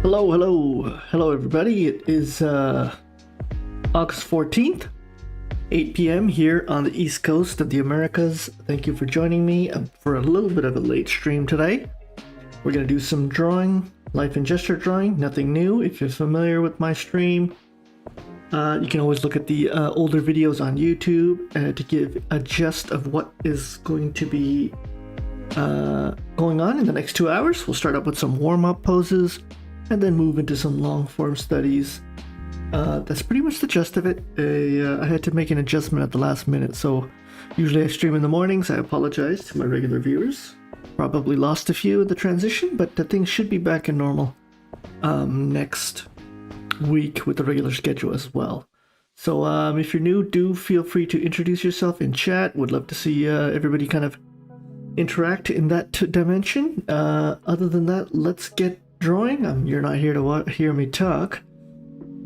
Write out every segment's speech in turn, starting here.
Hello everybody. It is August 14th, 8 p.m. here on the East Coast of the Americas. Thank you for joining me for a little bit of a late stream today. We're going to do some drawing, life and gesture drawing, nothing new. If you're familiar with my stream, you can always look at the older videos on YouTube to give a gist of what is going to be going on in the next 2 hours. We'll start up with some warm-up poses and then move into some long-form studies. That's pretty much the gist of it. I had to make an adjustment at the last minute, so usually I stream in the mornings. I apologize to my regular viewers. Probably lost a few in the transition, but the things should be back in normal next week with the regular schedule as well. So if you're new, do feel free to introduce yourself in chat. Would love to see everybody kind of interact in that dimension. Other than that, let's get drawing. You're not here to hear me talk.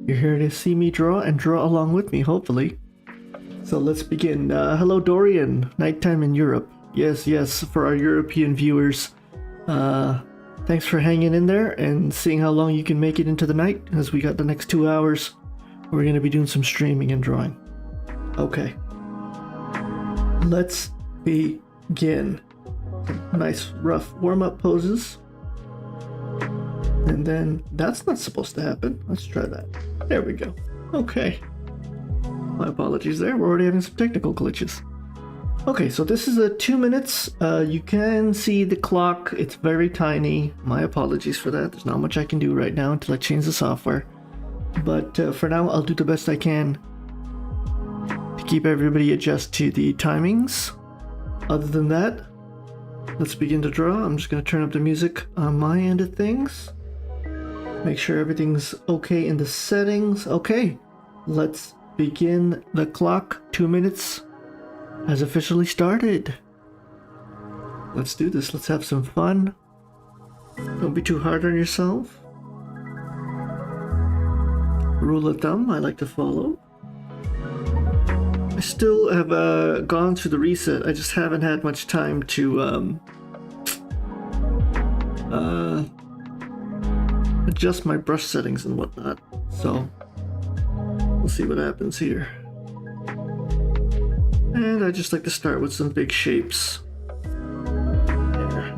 You're here to see me draw and draw along with me, hopefully. So let's begin. Hello, Dorian. Nighttime in Europe. Yes, for our European viewers. Thanks for hanging in there and seeing how long you can make it into the night, as we got the next 2 hours. We're going to be doing some streaming and drawing. Okay. Let's begin. Nice rough warm-up poses. And then that's not supposed to happen. Let's try that. There we go. Okay. My apologies there. We're already having some technical glitches. Okay, so this is 2 minutes. You can see the clock. It's very tiny. My apologies for that. There's not much I can do right now until I change the software. But for now, I'll do the best I can to keep everybody adjust to the timings. Other than that, let's begin to draw. I'm just going to turn up the music on my end of things. Make sure everything's okay in the settings. Okay, let's begin. The clock, 2 minutes, has officially started. Let's do this. Let's have some fun. Don't be too hard on yourself. Rule of thumb I like to follow. I still have gone through the reset. I just haven't had much time to adjust my brush settings and whatnot. So we'll see what happens here. And I just like to start with some big shapes. There.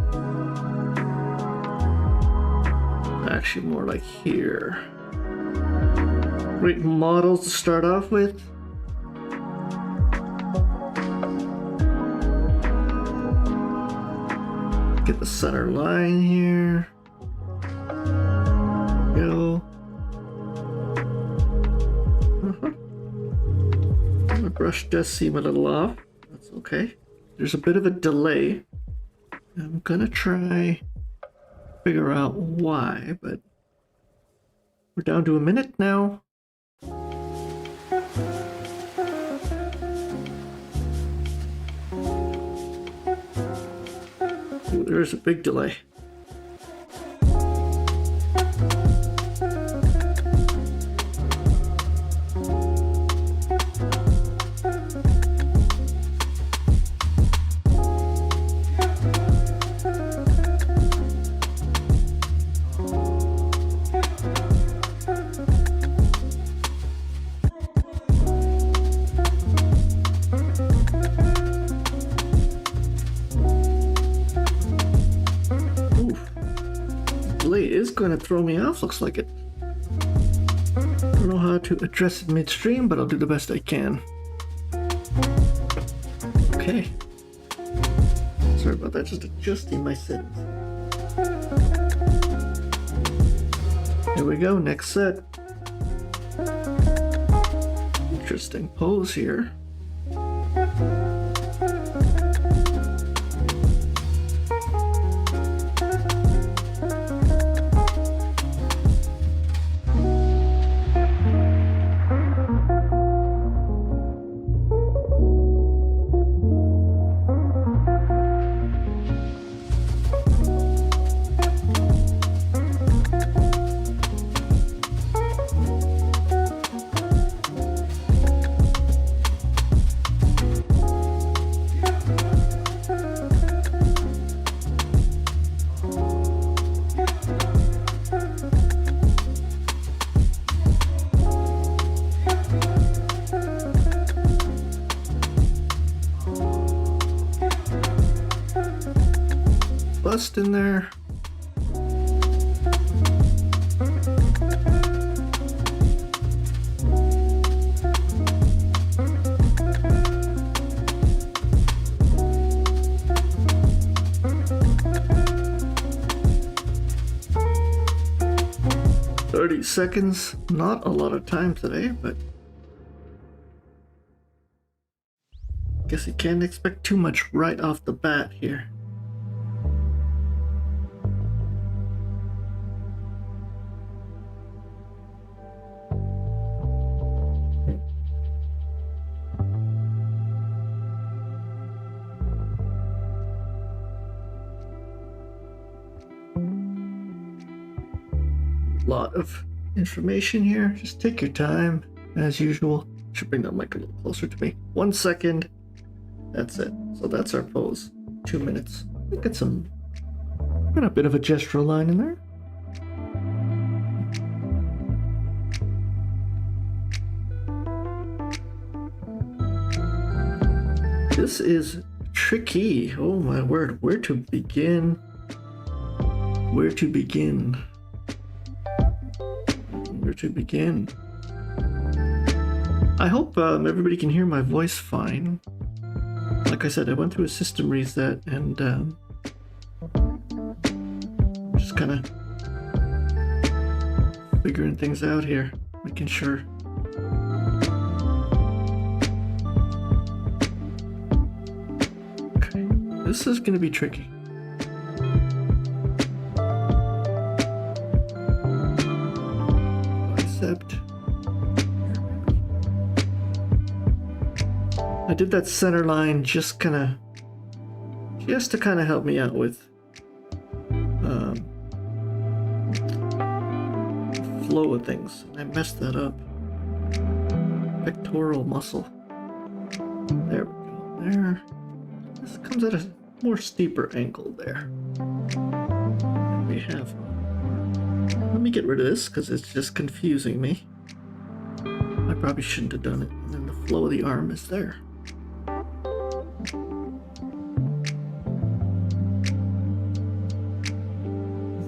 Actually, more like here. Great models to start off with. Get the center line here. Go. The brush does seem a little off. That's okay. There's a bit of a delay. I'm gonna try figure out why, but we're down to a minute now. Ooh, there's a big delay. Is going to throw me off, looks like it. Don't know how to address it midstream, but I'll do the best I can. Okay. Sorry about that, just adjusting my settings. Here we go, next set. Interesting pose here. bust in there. Seconds, not a lot of time today, but guess you can't expect too much right off the bat here. Lot of information here. Just take your time as usual. Should bring that mic a little closer to me. 1 second. That's it. So that's our pose. 2 minutes. Look at got a bit of a gestural line in there. This is tricky. Oh my word. Where to begin? Where to begin? Where to begin? I hope everybody can hear my voice fine. Like I said, I went through a system reset and just kind of figuring things out here, making sure. Okay, this is going to be tricky. I did that center line just to kind of help me out with flow of things. I messed that up. Pectoral muscle. There we go. There. This comes at a more steeper angle there. And we have. Let me get rid of this because it's just confusing me. I probably shouldn't have done it. And then the flow of the arm is there.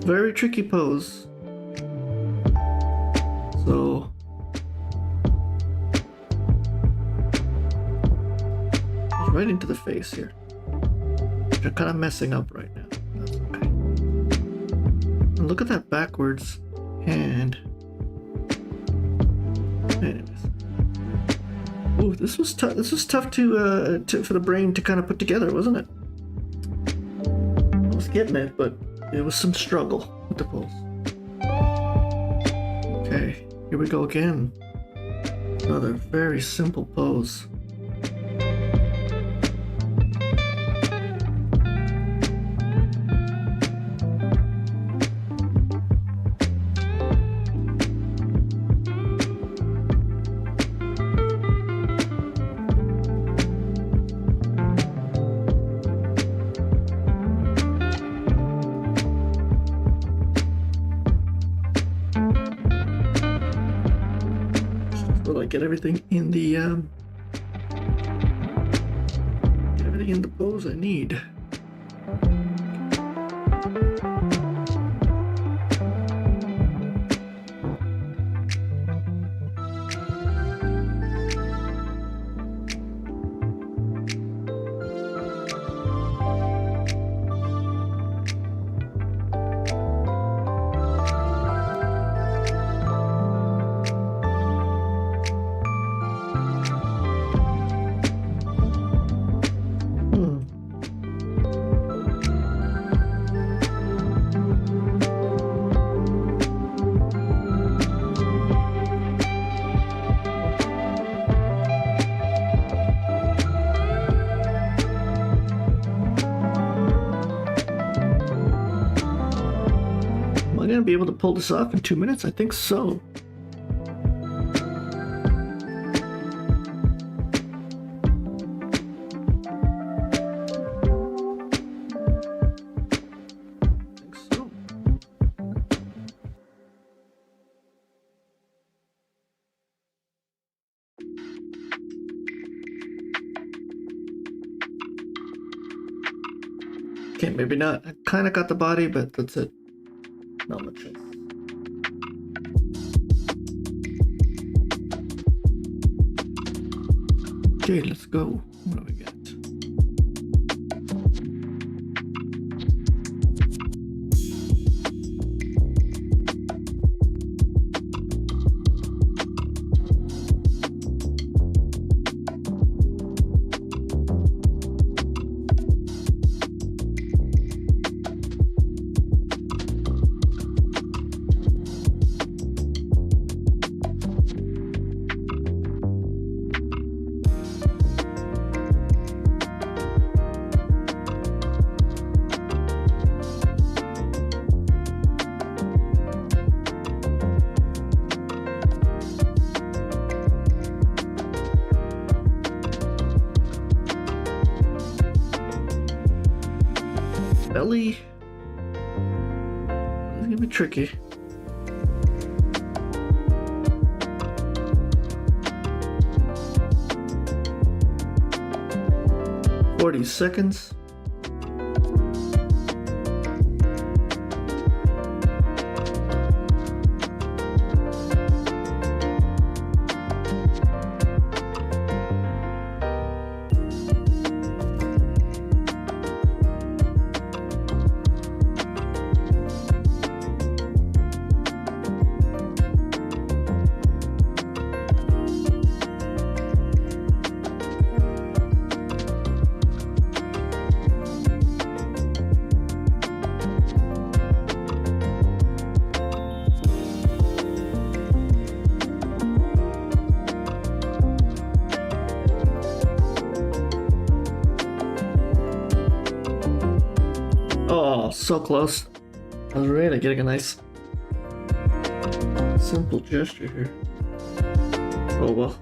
Very tricky pose. So it's right into the face here. They're kind of messing up right now. That's okay. And look at that backwards hand. Anyways. Ooh, this was tough. This was tough to for the brain to kind of put together, wasn't it? I was getting it, but it was some struggle with the pose. Okay, here we go again. Another very simple pose. Get everything in the pose I need. Gonna be able to pull this off in 2 minutes? I think so. Okay, maybe not. I kind of got the body, but that's it. Not much else. Okay, let's go. What do we got? Belly. It's gonna be tricky. $40. Oh, so close. I was really getting a nice simple gesture here. Oh well.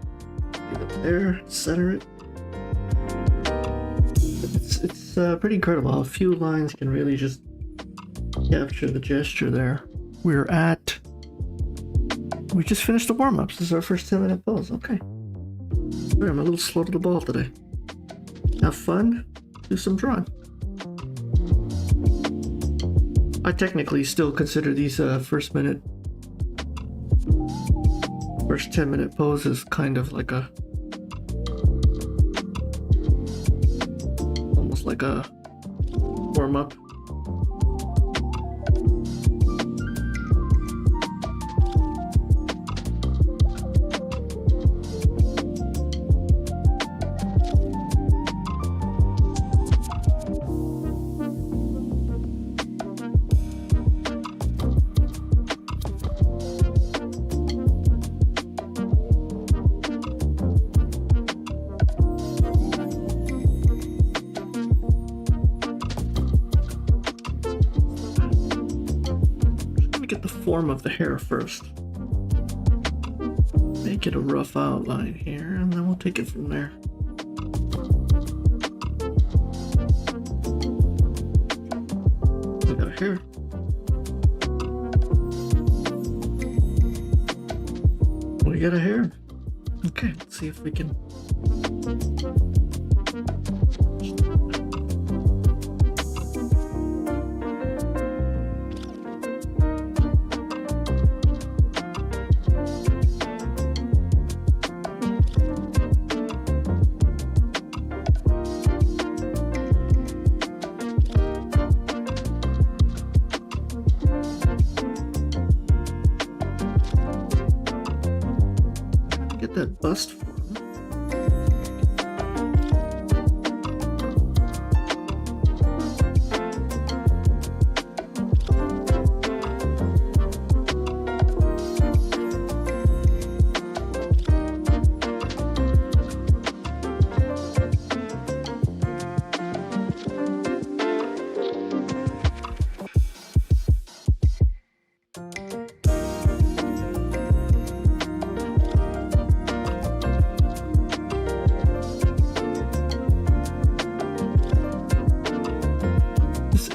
Leave it there, center it. It's pretty incredible how a few lines can really just capture the gesture there. We just finished the warm-ups. This is our first 10-minute pose. Okay. Sorry, I'm a little slow to the ball today. Have fun, do some drawing. I technically still consider these first 10-minute poses kind of like almost like a warm-up. Get the form of the hair first. Make it a rough outline here, and then we'll take it from there. We got a hair. We got a hair. Okay, let's see if we can. Get that bust form.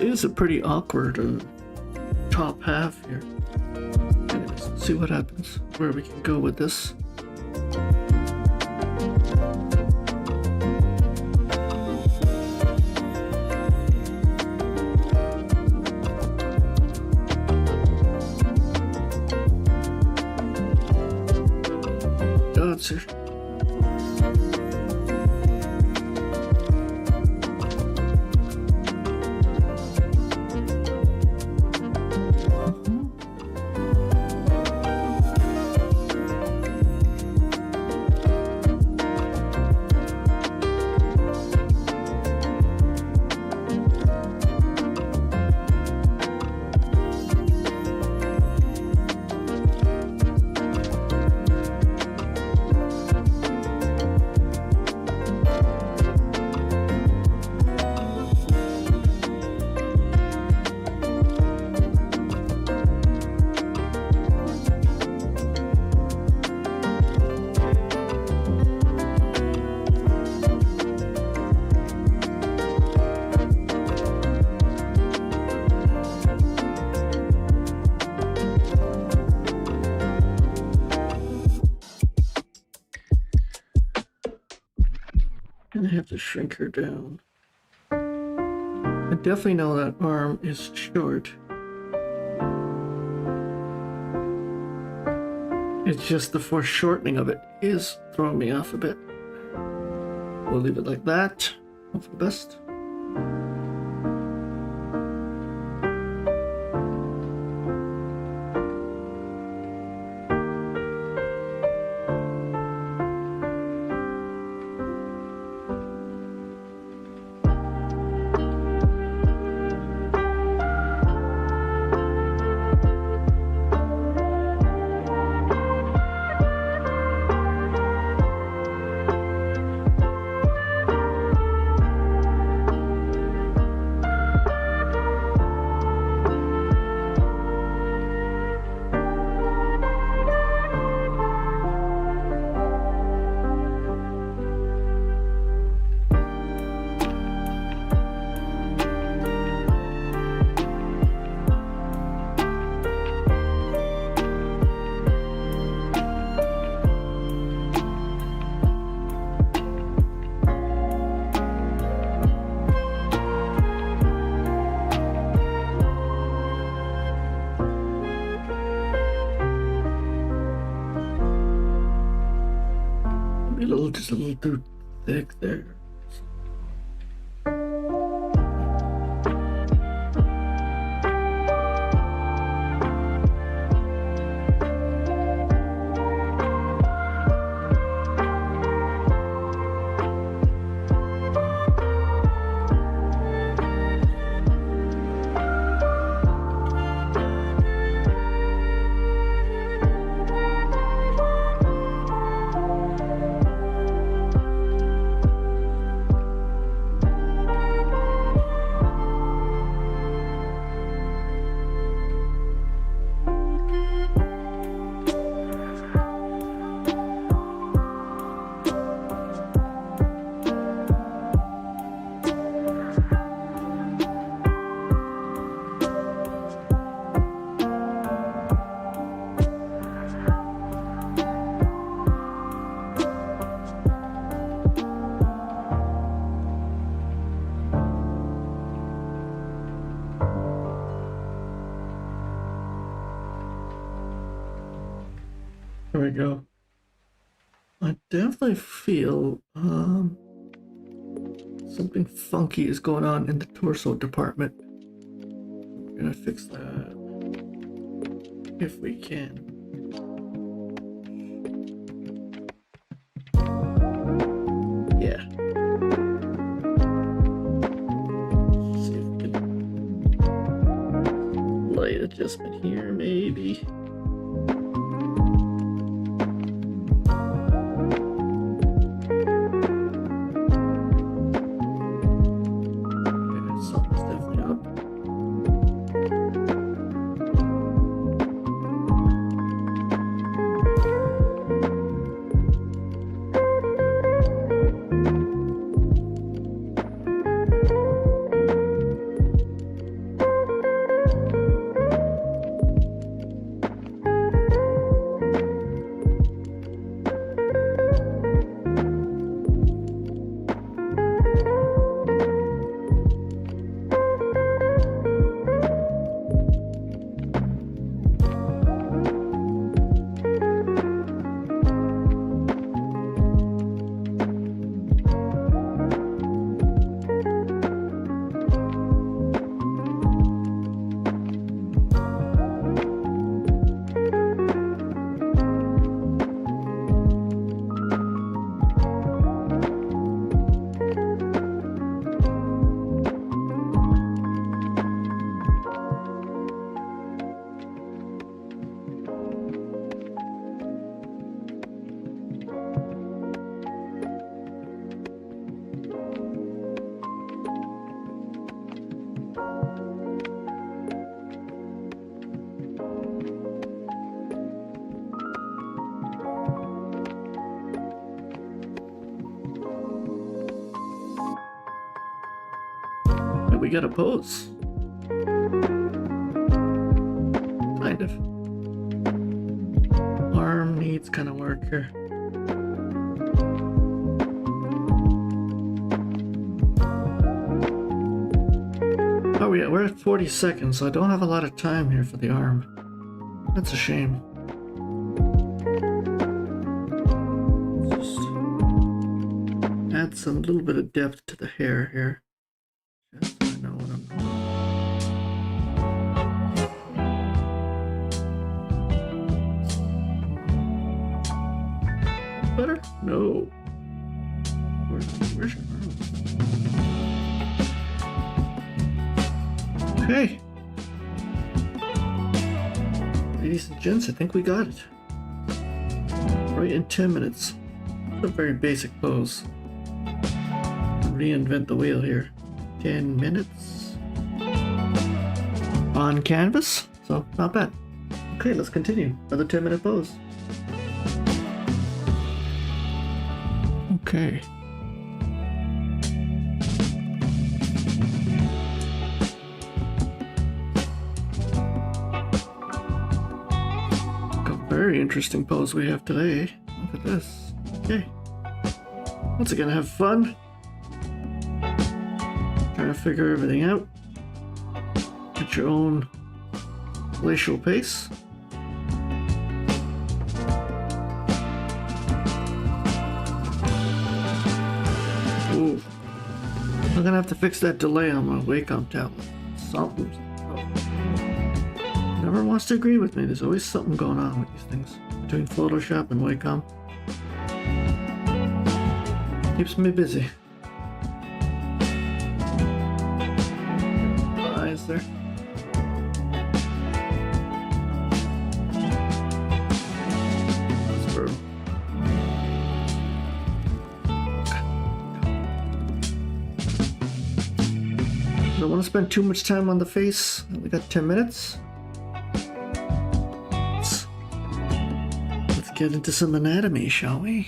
Is a pretty awkward top half here. Anyways, let's see what happens, where we can go with this. glutes here. I have to shrink her down. I definitely know that arm is short. It's just the foreshortening of it is throwing me off a bit. We'll leave it like that. Hope for the best. Just a little too thick there. There we go. I definitely feel something funky is going on in the torso department. We're gonna fix that if we can. Yeah. Let's see if we can light adjustment here, maybe. we got a pose. Kind of. Arm needs kind of work here. Oh yeah, we're at 40 seconds, so I don't have a lot of time here for the arm. That's a shame. Just add some little bit of depth to the hair here. Just so I know what I'm doing. Better? No. Where's your arm? Okay. Ladies and gents, I think we got it. Right in 10 minutes. A very basic pose. Reinvent the wheel here. 10 minutes. On canvas, so not bad. Okay, let's continue. Another 10-minute pose. Okay. Very interesting pose we have today. Look at this. Okay. Once again, have fun. Trying to figure everything out. At your own glacial pace. Ooh. I'm gonna have to fix that delay on my Wacom tablet. Something. Never wants to agree with me. There's always something going on with these things. Between Photoshop and Wacom. Keeps me busy. Eyes there. That's brutal. Don't want to spend too much time on the face. We got 10 minutes. Get into some anatomy, shall we?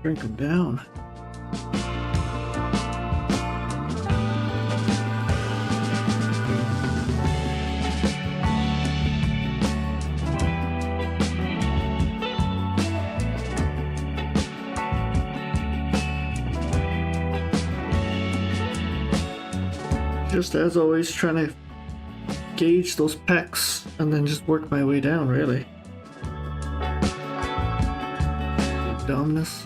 Shrink them down. Just as always, trying to gauge those pecs and then just work my way down, really. Dumbness.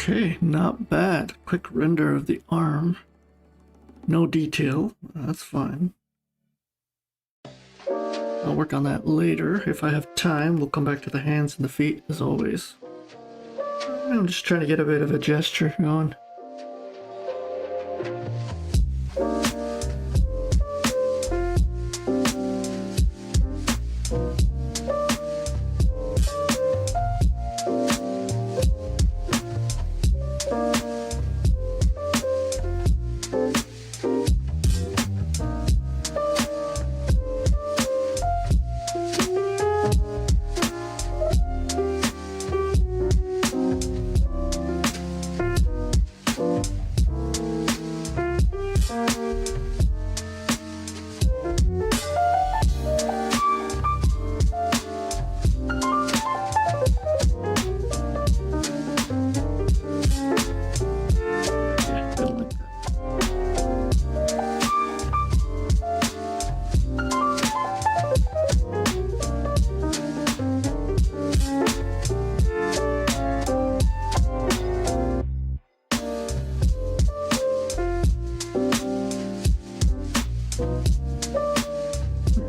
Okay, not bad. Quick render of the arm. No detail. That's fine. I'll work on that later. If I have time, we'll come back to the hands and the feet as always. I'm just trying to get a bit of a gesture going.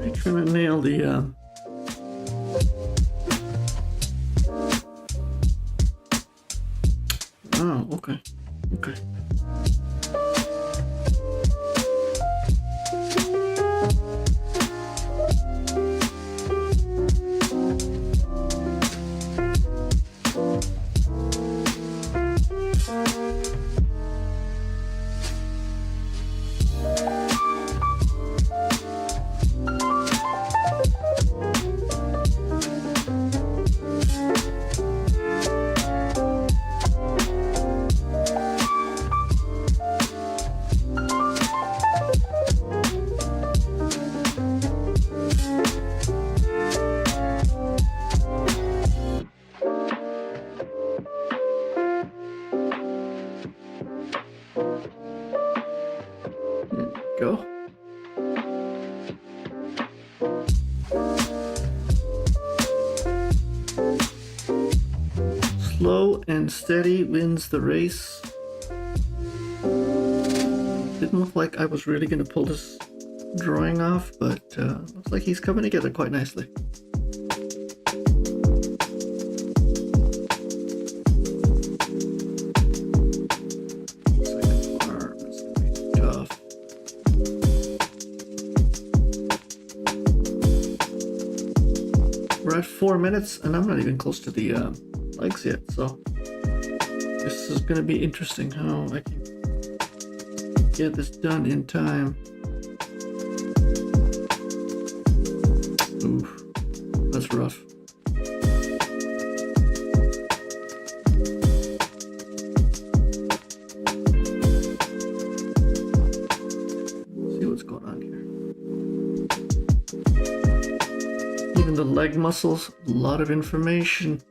I'm trying to nail the oh, okay. Okay. Go. Slow and steady wins the race. Didn't look like I was really going to pull this drawing off, but looks like he's coming together quite nicely. We're at 4 minutes and I'm not even close to the legs yet, so this is going to be interesting how I can get this done in time. Oof, that's rough. See what's going on here. Even the leg muscles, a lot of information.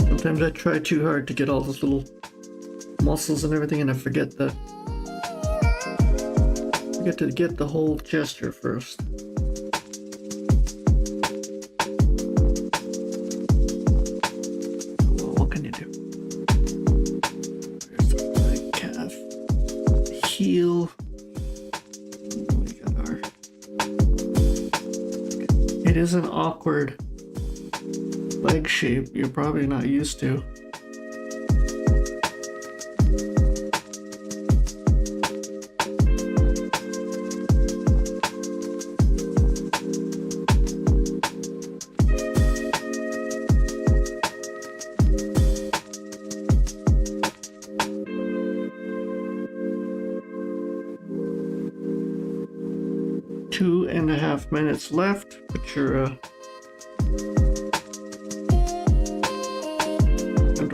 Sometimes I try too hard to get all those little muscles and everything, and I forget that you get to get the whole gesture first. Well, what can you do? There's the leg, calf, heel. We got our. It is an awkward leg shape you're probably not used to. Two and a half minutes left. Put your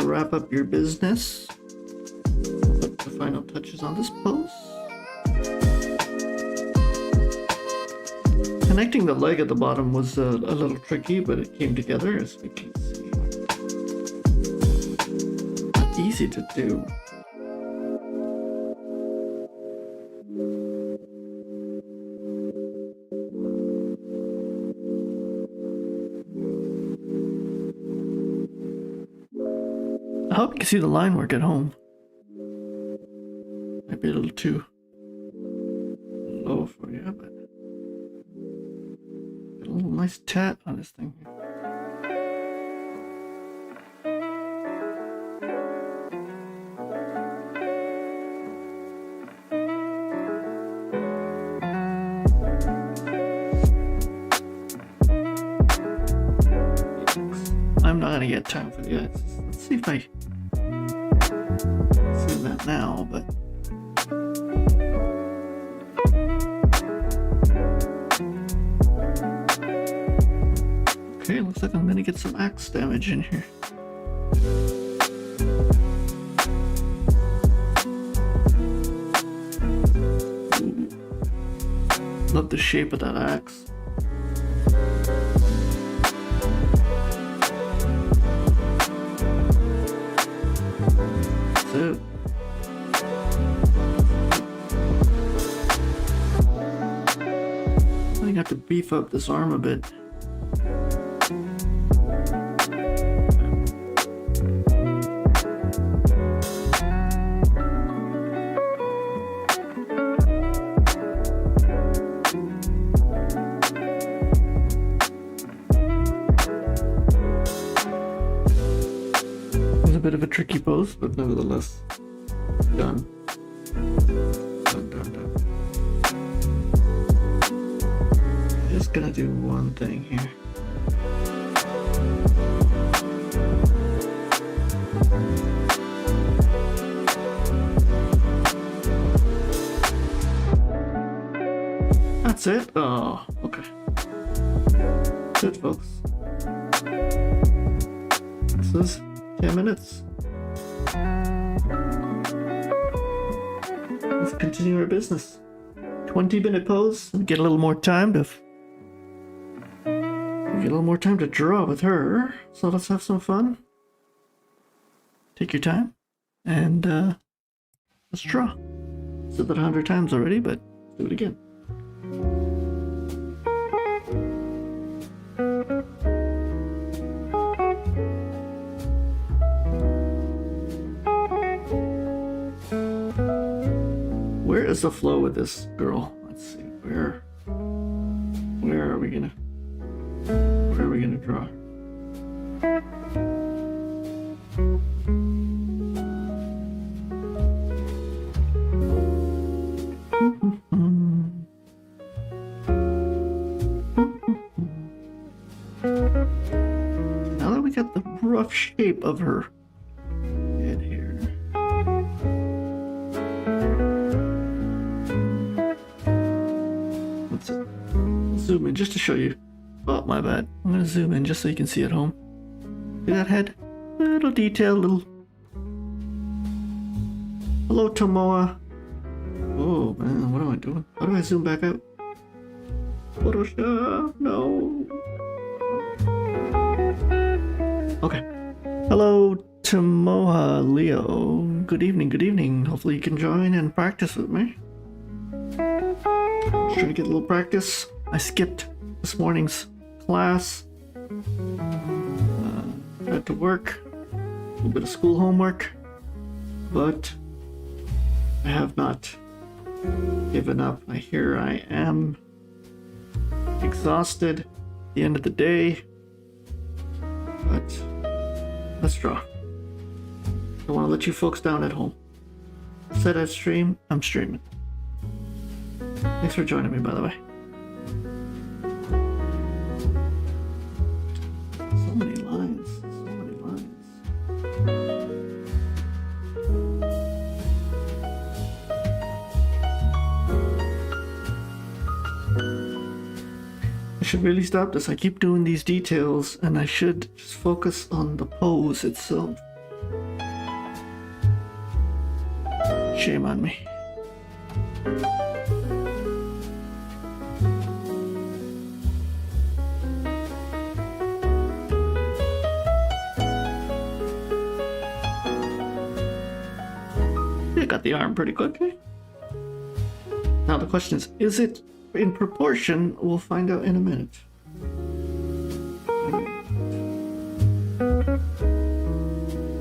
wrap up your business. Put the final touches on this pose. Connecting the leg at the bottom was a little tricky, but it came together, as we can see. Not easy to do. I hope you can see the line work at home. Might be a little too low for you, but got a little nice tat on this thing here. I'm not gonna get time for the eyes. Let's see if I see that now, but okay, looks like I'm gonna get some axe damage in here. Ooh. Love the shape of that axe. It. I think have to beef up this arm a bit. It's a bit of a tricky pose, but nevertheless, done. Done. Just gonna do one thing here. That's it? Oh, okay. That's it, folks. This is 10 minutes. Let's continue our business. 20-minute pose and get a little more time to draw with her. So let's have some fun. Take your time and let's draw. Said that 100 times already, but let's do it again. Where is the flow with this girl? Let's see. Where are we gonna draw? Now that we got the rough shape of her head here. Let's zoom in just to show you. Oh, my bad. I'm gonna zoom in just so you can see at home. See that head? Little detail, little. Hello, Tomoa. Oh man, what am I doing? How do I zoom back out? Photoshop, no. Okay. Hello, Tomoa Leo. Good evening, good evening. Hopefully you can join and practice with me. Just trying to get a little practice. I skipped this morning's class. Had to work. A little bit of school homework. But I have not given up. Here I am. Exhausted at the end of the day. But let's draw. I want to let you folks down at home. Said I'd stream, I'm streaming. Thanks for joining me, by the way. So many lines. I should really stop this. I keep doing these details and I should just focus on the pose itself. Shame on me. I got the arm pretty quickly. Now the question is it in proportion? We'll find out in a minute.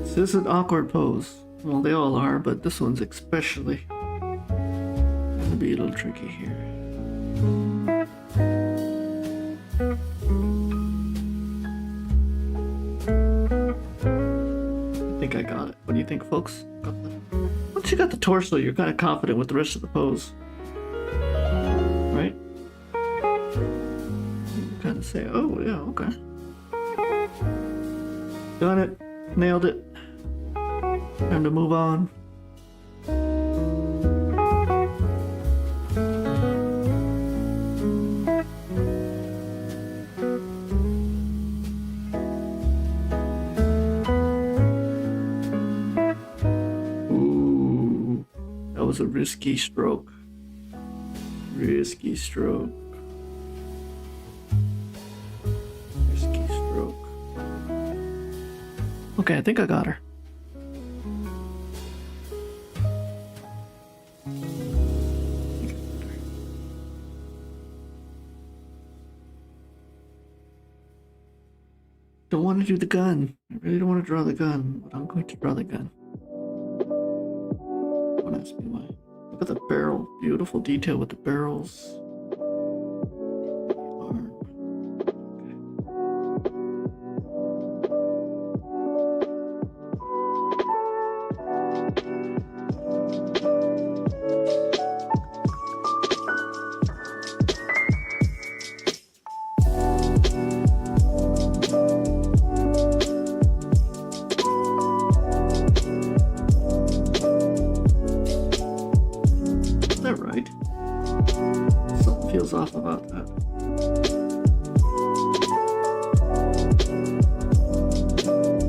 This is an awkward pose. Well, they all are, but this one's especially gonna be a little tricky here. I think I got it. What do you think, folks? Once you got the torso, you're kind of confident with the rest of the pose. Right? You kind of say, oh, yeah, okay. Got it. Nailed it. Time to move on. Ooh, that was a risky stroke. Risky stroke. Risky stroke. Okay, I think I got her. don't want to do the gun. I really don't want to draw the gun, but I'm going to draw the gun. Don't ask me why. Look at the barrel. Beautiful detail with the barrels. Feels off about that.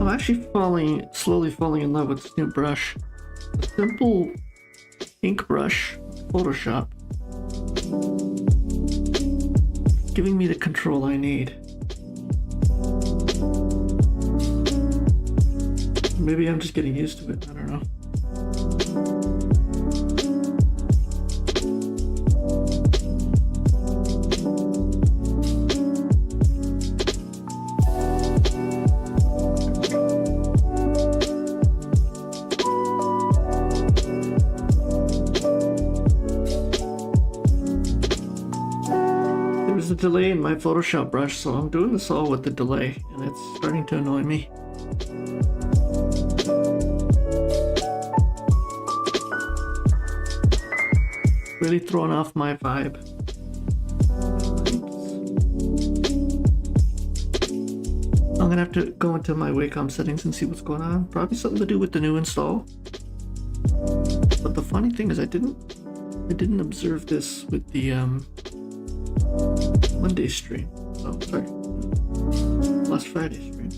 I'm actually slowly falling in love with this new brush. A simple ink brush, Photoshop. It's giving me the control I need. Maybe I'm just getting used to it, I don't know. There's a delay in my Photoshop brush, so I'm doing this all with the delay, and it's starting to annoy me. Really throwing off my vibe. I'm gonna have to go into my Wacom settings and see what's going on. Probably something to do with the new install. But the funny thing is I didn't observe this with the Monday stream. Oh, sorry. Last Friday stream.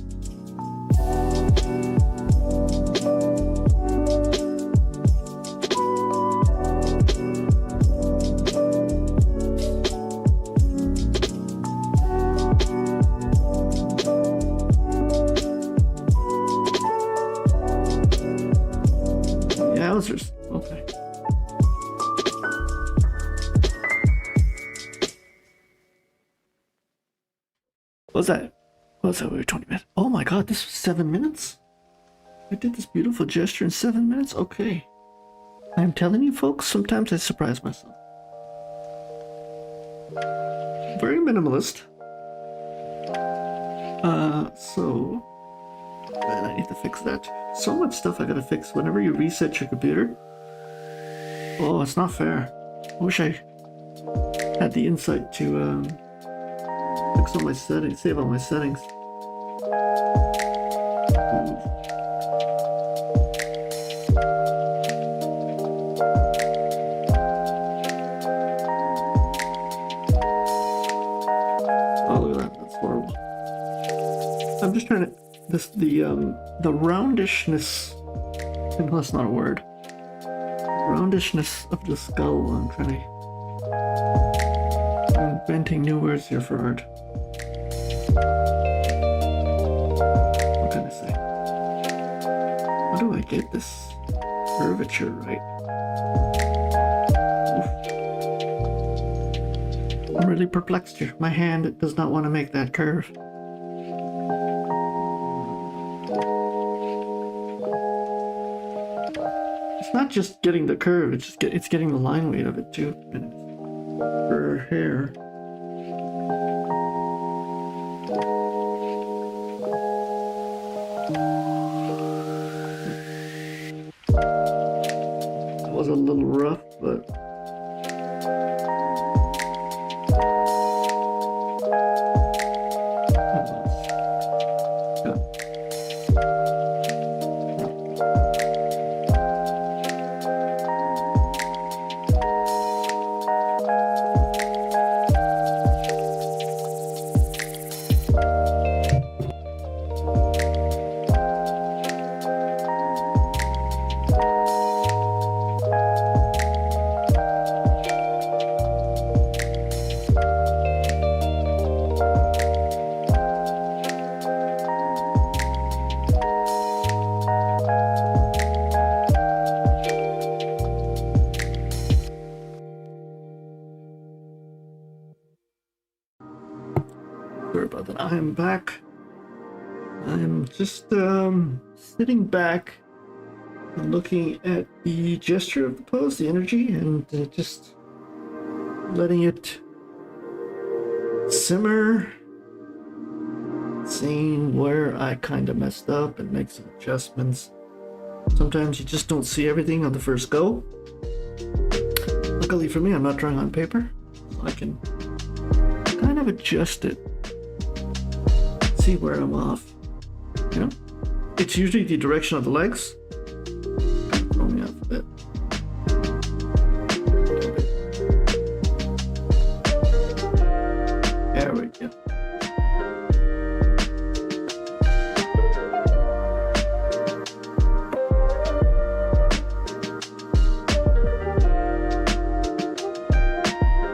Yowzers. Okay. What was that? We were 20 minutes. Oh my god, this was 7 minutes? I did this beautiful gesture in 7 minutes? Okay. I'm telling you folks, sometimes I surprise myself. Very minimalist. And I need to fix that. So much stuff I gotta fix whenever you reset your computer. Oh, it's not fair. I wish I had the insight to fix all my settings, save all my settings. Oh, look at that, that's horrible. I'm just trying to, the roundishness, no, that's not a word. Roundishness of the skull, I'm inventing new words here for art. What can I say? How do I get this curvature right? Oof. I'm really perplexed here. My hand does not want to make that curve. It's not just getting the curve, it's getting the line weight of it too. Her hair. That was a little rough, but sorry about that. I am back. I'm just sitting back and looking at the gesture of the pose, the energy, and just letting it simmer, seeing where I kind of messed up and make some adjustments. Sometimes you just don't see everything on the first go. Luckily for me, I'm not drawing on paper, so I can kind of adjust it, see where I'm off. You know, it's usually the direction of the legs. Kind of throw me off a bit. There we go.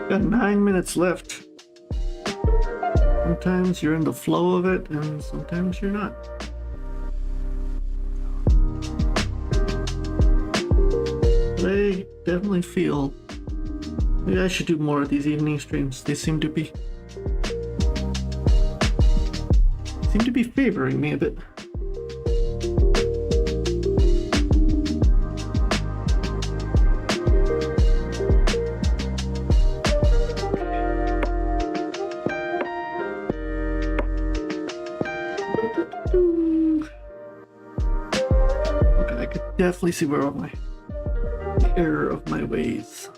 Got 9 minutes left. Sometimes you're in the flow of it, and sometimes you're not. But I definitely feel maybe I should do more of these evening streams. They seem to be favoring me a bit. Okay, I could definitely see where all the error of my ways.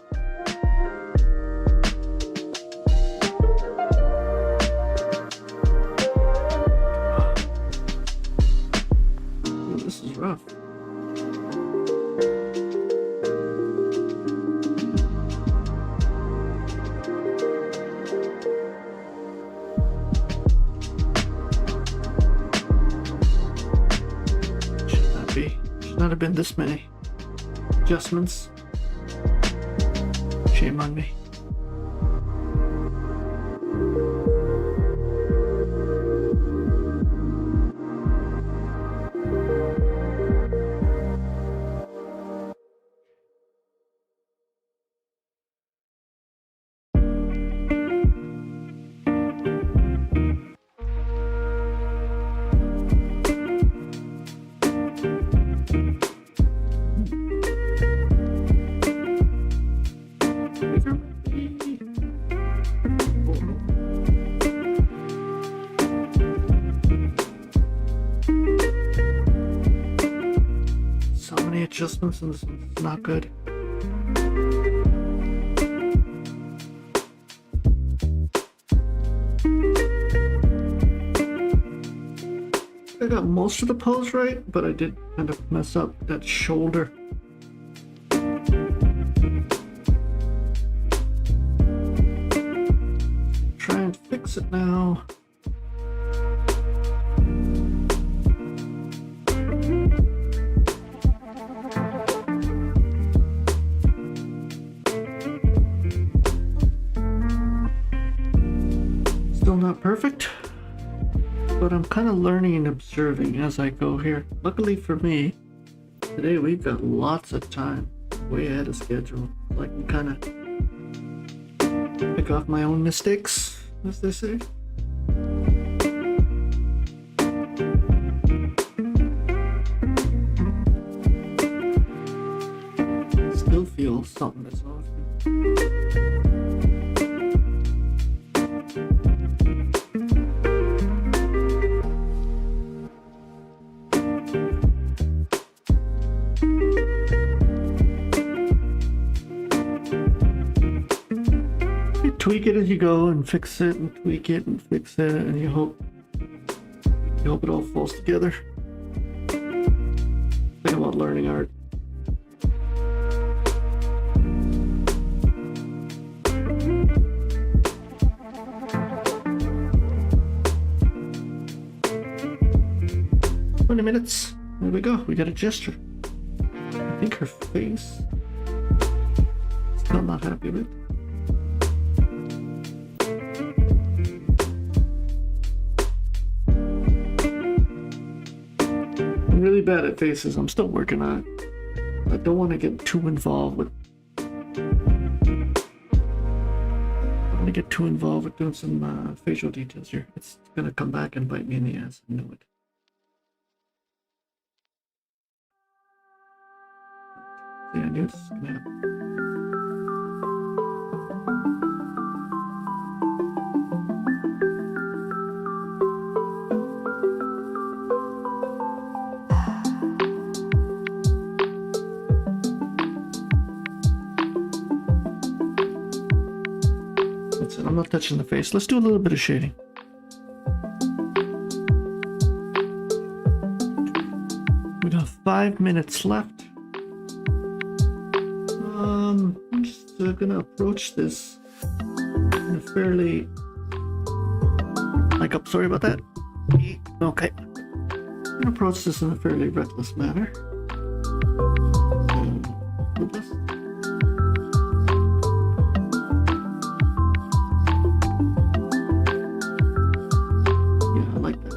Ooh, this is rough. Should not have been this many adjustments. Shame on me. So many adjustments, and this one's not good. I got most of the pose right, but I did kind of mess up that shoulder. Try and fix it now. Still not perfect, but I'm kind of learning and observing as I go here. Luckily for me, today we've got lots of time, way ahead of schedule. So I can kind of pick off my own mistakes, as they say. Still feel something is off. Tweak it as you go and fix it and tweak it and fix it, and you hope it all falls together. Think about learning art. Minutes. There we go. We got a gesture. I think her face still not happy with. I'm really bad at faces. I'm still working on it. I don't want to get too involved with. Doing some facial details here. It's gonna come back and bite me in the ass. I know it. Yeah, I knew this was gonna happen. That's it. I'm not touching the face. Let's do a little bit of shading. We got 5 minutes left. I'm just gonna approach this in a fairly, like, I'm sorry about that. Okay, I'm gonna approach this in a fairly reckless manner. Do this. Yeah, I like that.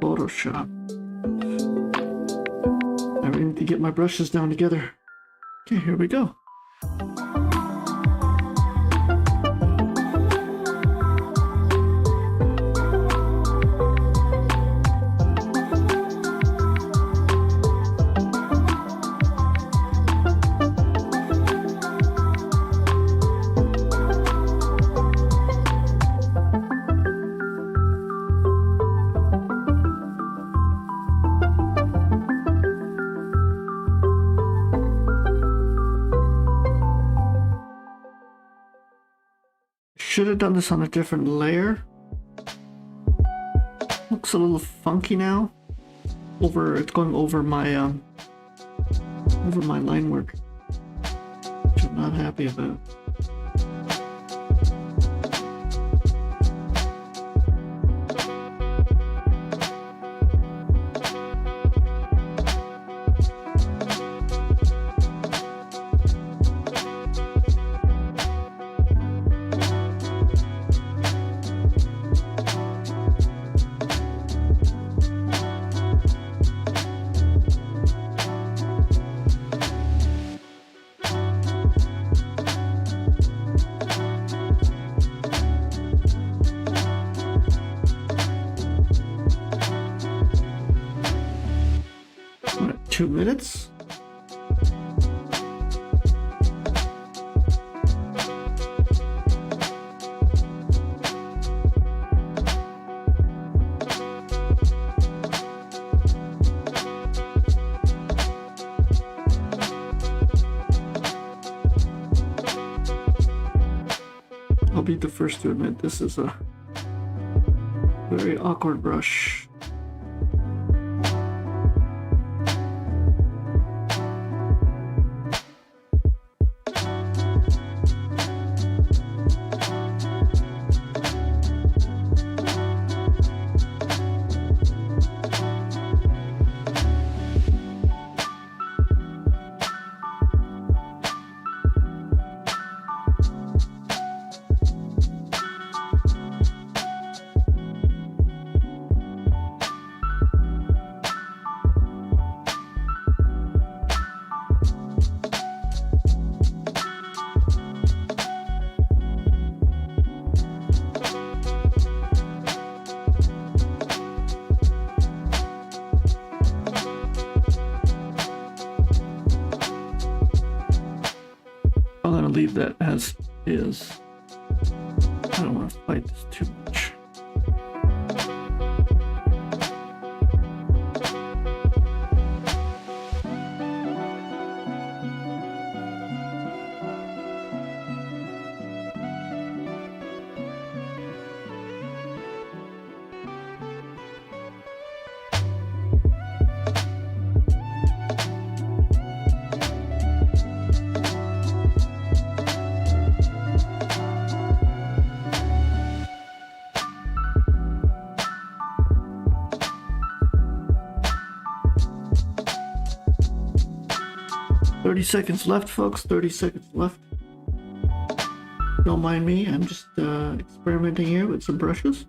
Photoshop. I really need to get my brushes down together. Okay, here we go. Should have done this on a different layer. Looks a little funky now. It's going over my line work, which I'm not happy about. We're at 2 minutes. I'll be the first to admit this is a very awkward brush. I'm gonna leave that as is. I don't want to fight this too much. 30 seconds left, folks. 30 seconds left. Don't mind me. I'm just experimenting here with some brushes.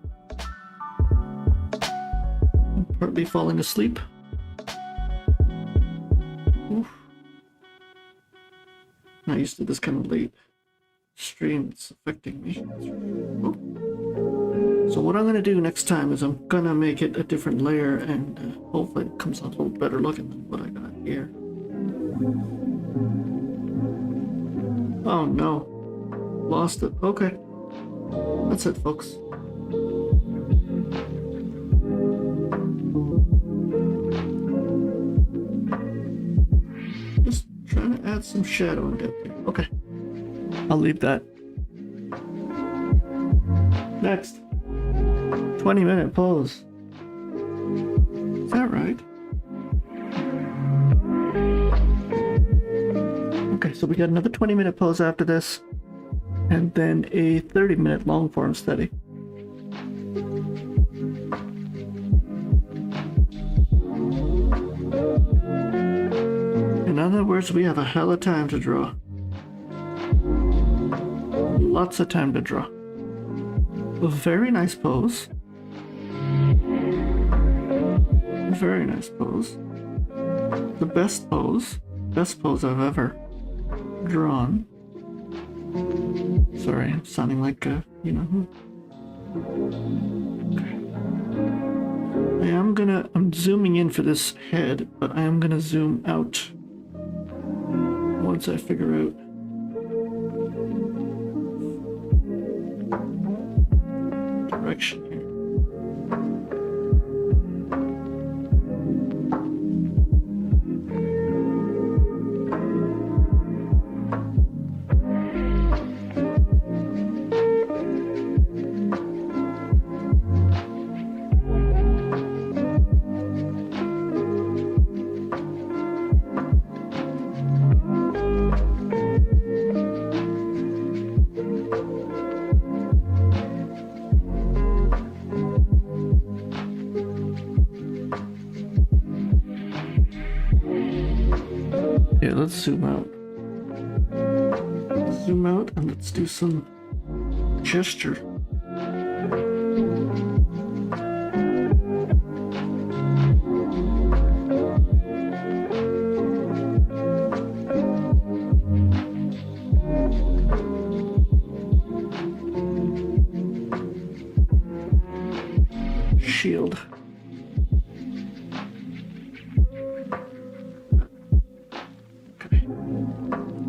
I'm partly falling asleep. Oof. Not used to this kind of late stream. It's affecting me. Oh. So what I'm going to do next time is I'm going to make it a different layer, and hopefully it comes out a little better looking than what I got here. Oh no. Lost it. Okay. That's it, folks. Just trying to add some shadow and depth here. Okay. I'll leave that. Next. 20-minute pose. Is that right? Okay, so we got another 20-minute pose after this, and then a 30-minute long form study. In other words, we have a hell of time to draw. Lots of time to draw. A very nice pose. Very nice pose. The best pose. Best pose I've ever drawn. Sorry, I'm sounding like a, you know who. Okay. I'm zooming in for this head, but I am gonna zoom out once I figure out direction here. Yeah, let's zoom out. Zoom out and let's do some gesture. Shield.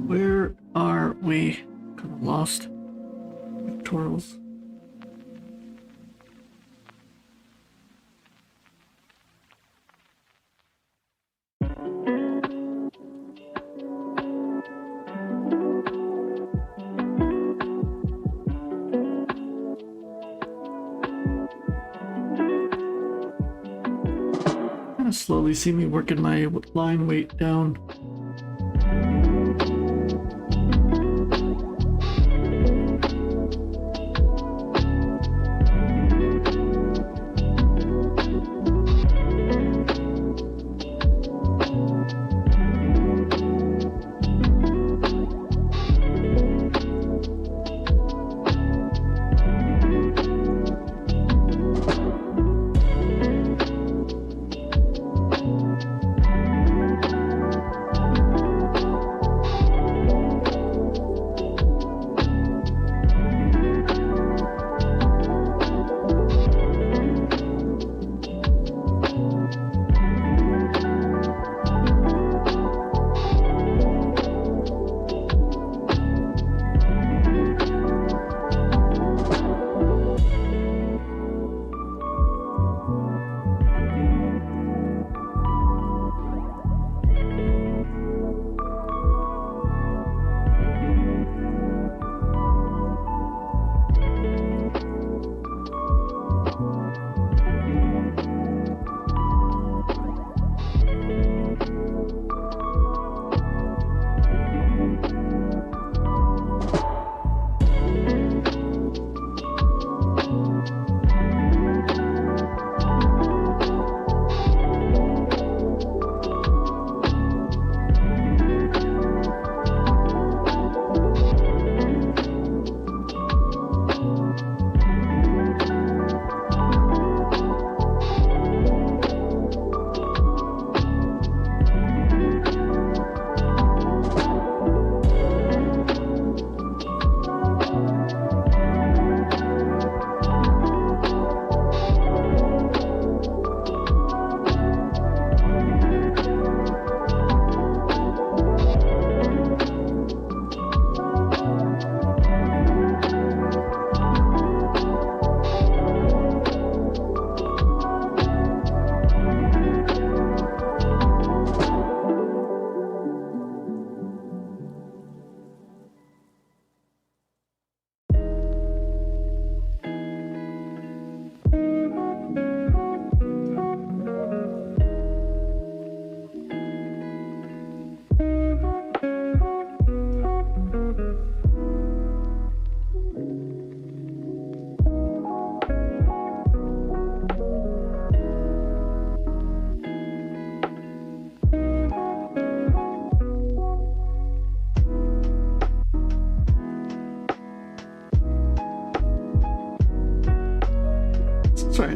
Where are we? Kind of lost. Pictorials. Kind of slowly see me working my line weight down.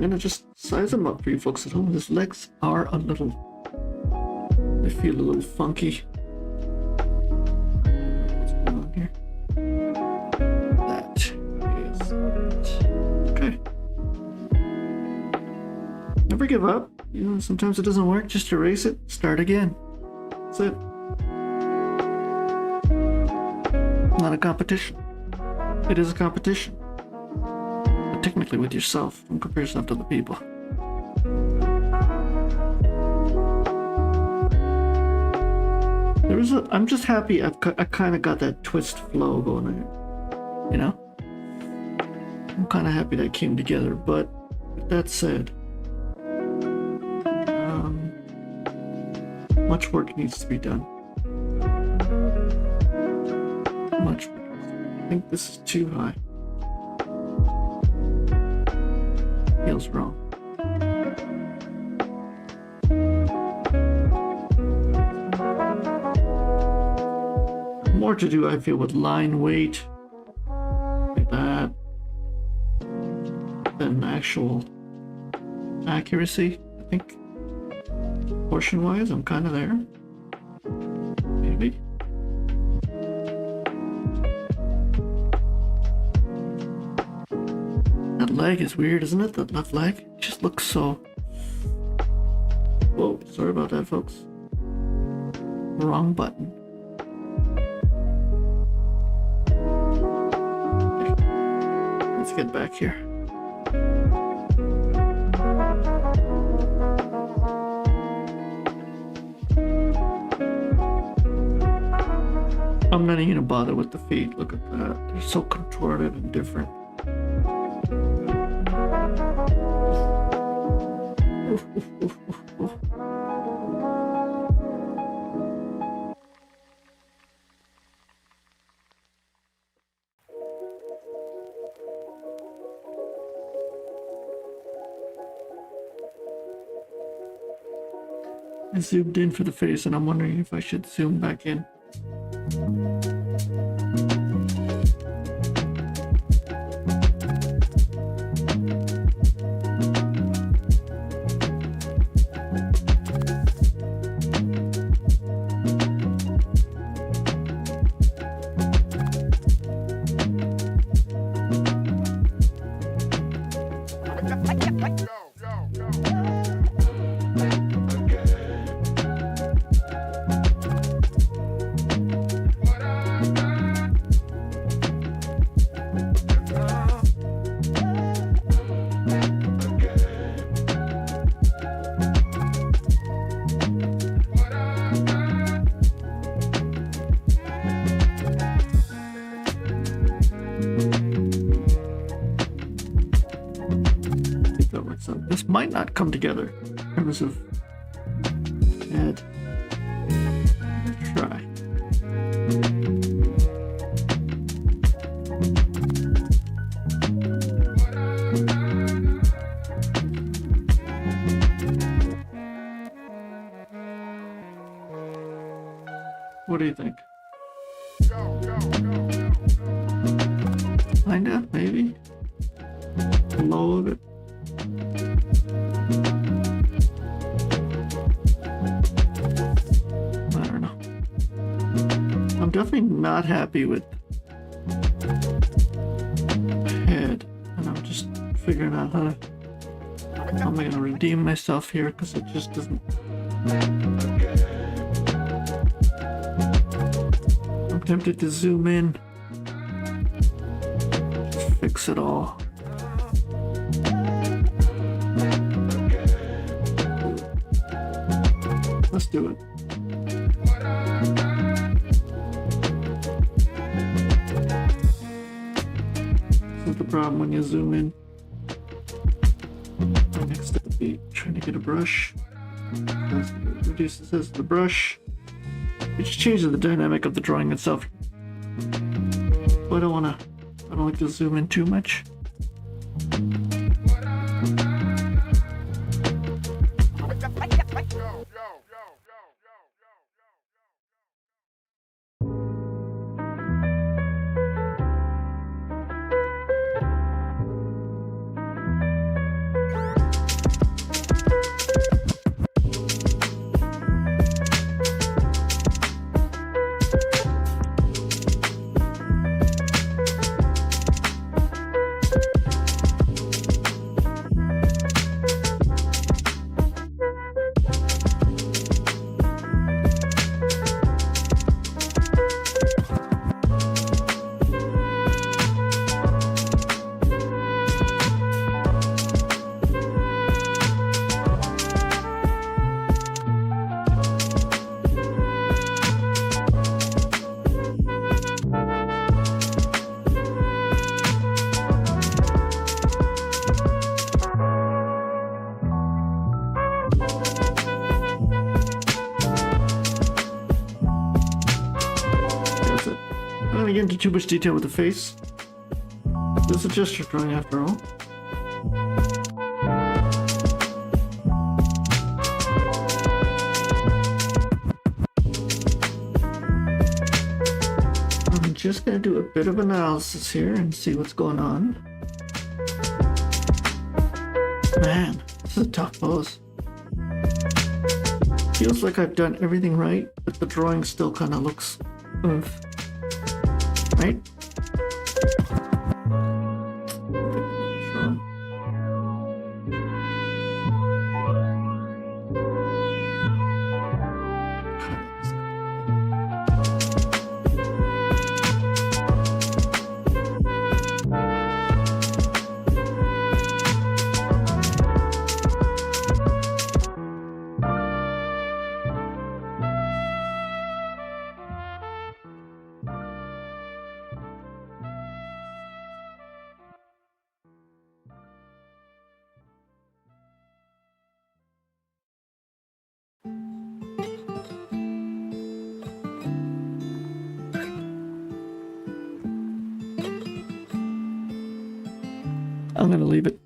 gonna just size him up for you folks at home. His legs are a little, they feel a little funky. What's going on here? That is it. Okay. Never give up. You know, sometimes it doesn't work. Just erase it. Start again. That's it. Not a competition. It is a competition. But technically with yourself. Don't compare yourself to other people. I'm just happy I kind of got that twist flow going on. You know? I'm kind of happy that came together. But with that said, much work needs to be done. Much work. I think this is too high. Feels wrong. More to do, I feel, with line weight, like that, than actual accuracy. I think portion-wise, I'm kind of there. Maybe. That leg is weird, isn't it? That left leg? It just looks so... Whoa, sorry about that, folks. Wrong button. Okay. Let's get back here. I'm not even gonna bother with the feet. Look at that. They're so contorted and different. I zoomed in for the face and I'm wondering if I should zoom back in. This might not come together in terms of head. Try. What do you think? Kinda, maybe. Low of it. I don't know. I'm definitely not happy with head, and I'm just figuring out how am I gonna redeem myself here, because it just doesn't. I'm tempted to zoom in, just fix it all. Let's do it. This is the problem when you zoom in. Next to the beat, trying to get a brush. Reduces this to the brush. It just changes the dynamic of the drawing itself. But I don't like to zoom in too much. to get into too much detail with the face. This is a gesture drawing after all. I'm just going to do a bit of analysis here and see what's going on. Man, this is a tough pose. Feels like I've done everything right, but the drawing still kind of looks oof. Right? I'm gonna leave it.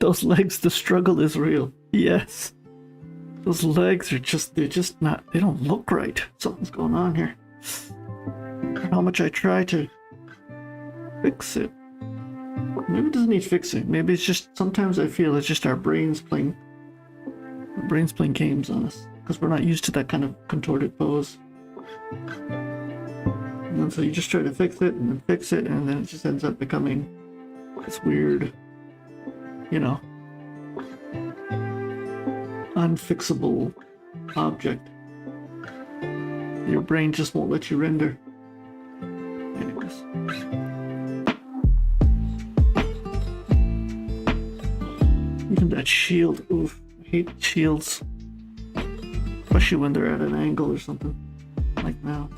Those legs, the struggle is real. Yes. Those legs are they're just not, they don't look right. Something's going on here. How much I try to fix it. Maybe it doesn't need fixing. Maybe it's just, sometimes I feel it's just our brains playing games on us. Because we're not used to that kind of contorted pose. And so you just try to fix it, and then it just ends up becoming this weird, unfixable object. Your brain just won't let you render. Anyways. Even that shield, oof, I hate shields. Especially when they're at an angle or something, like now.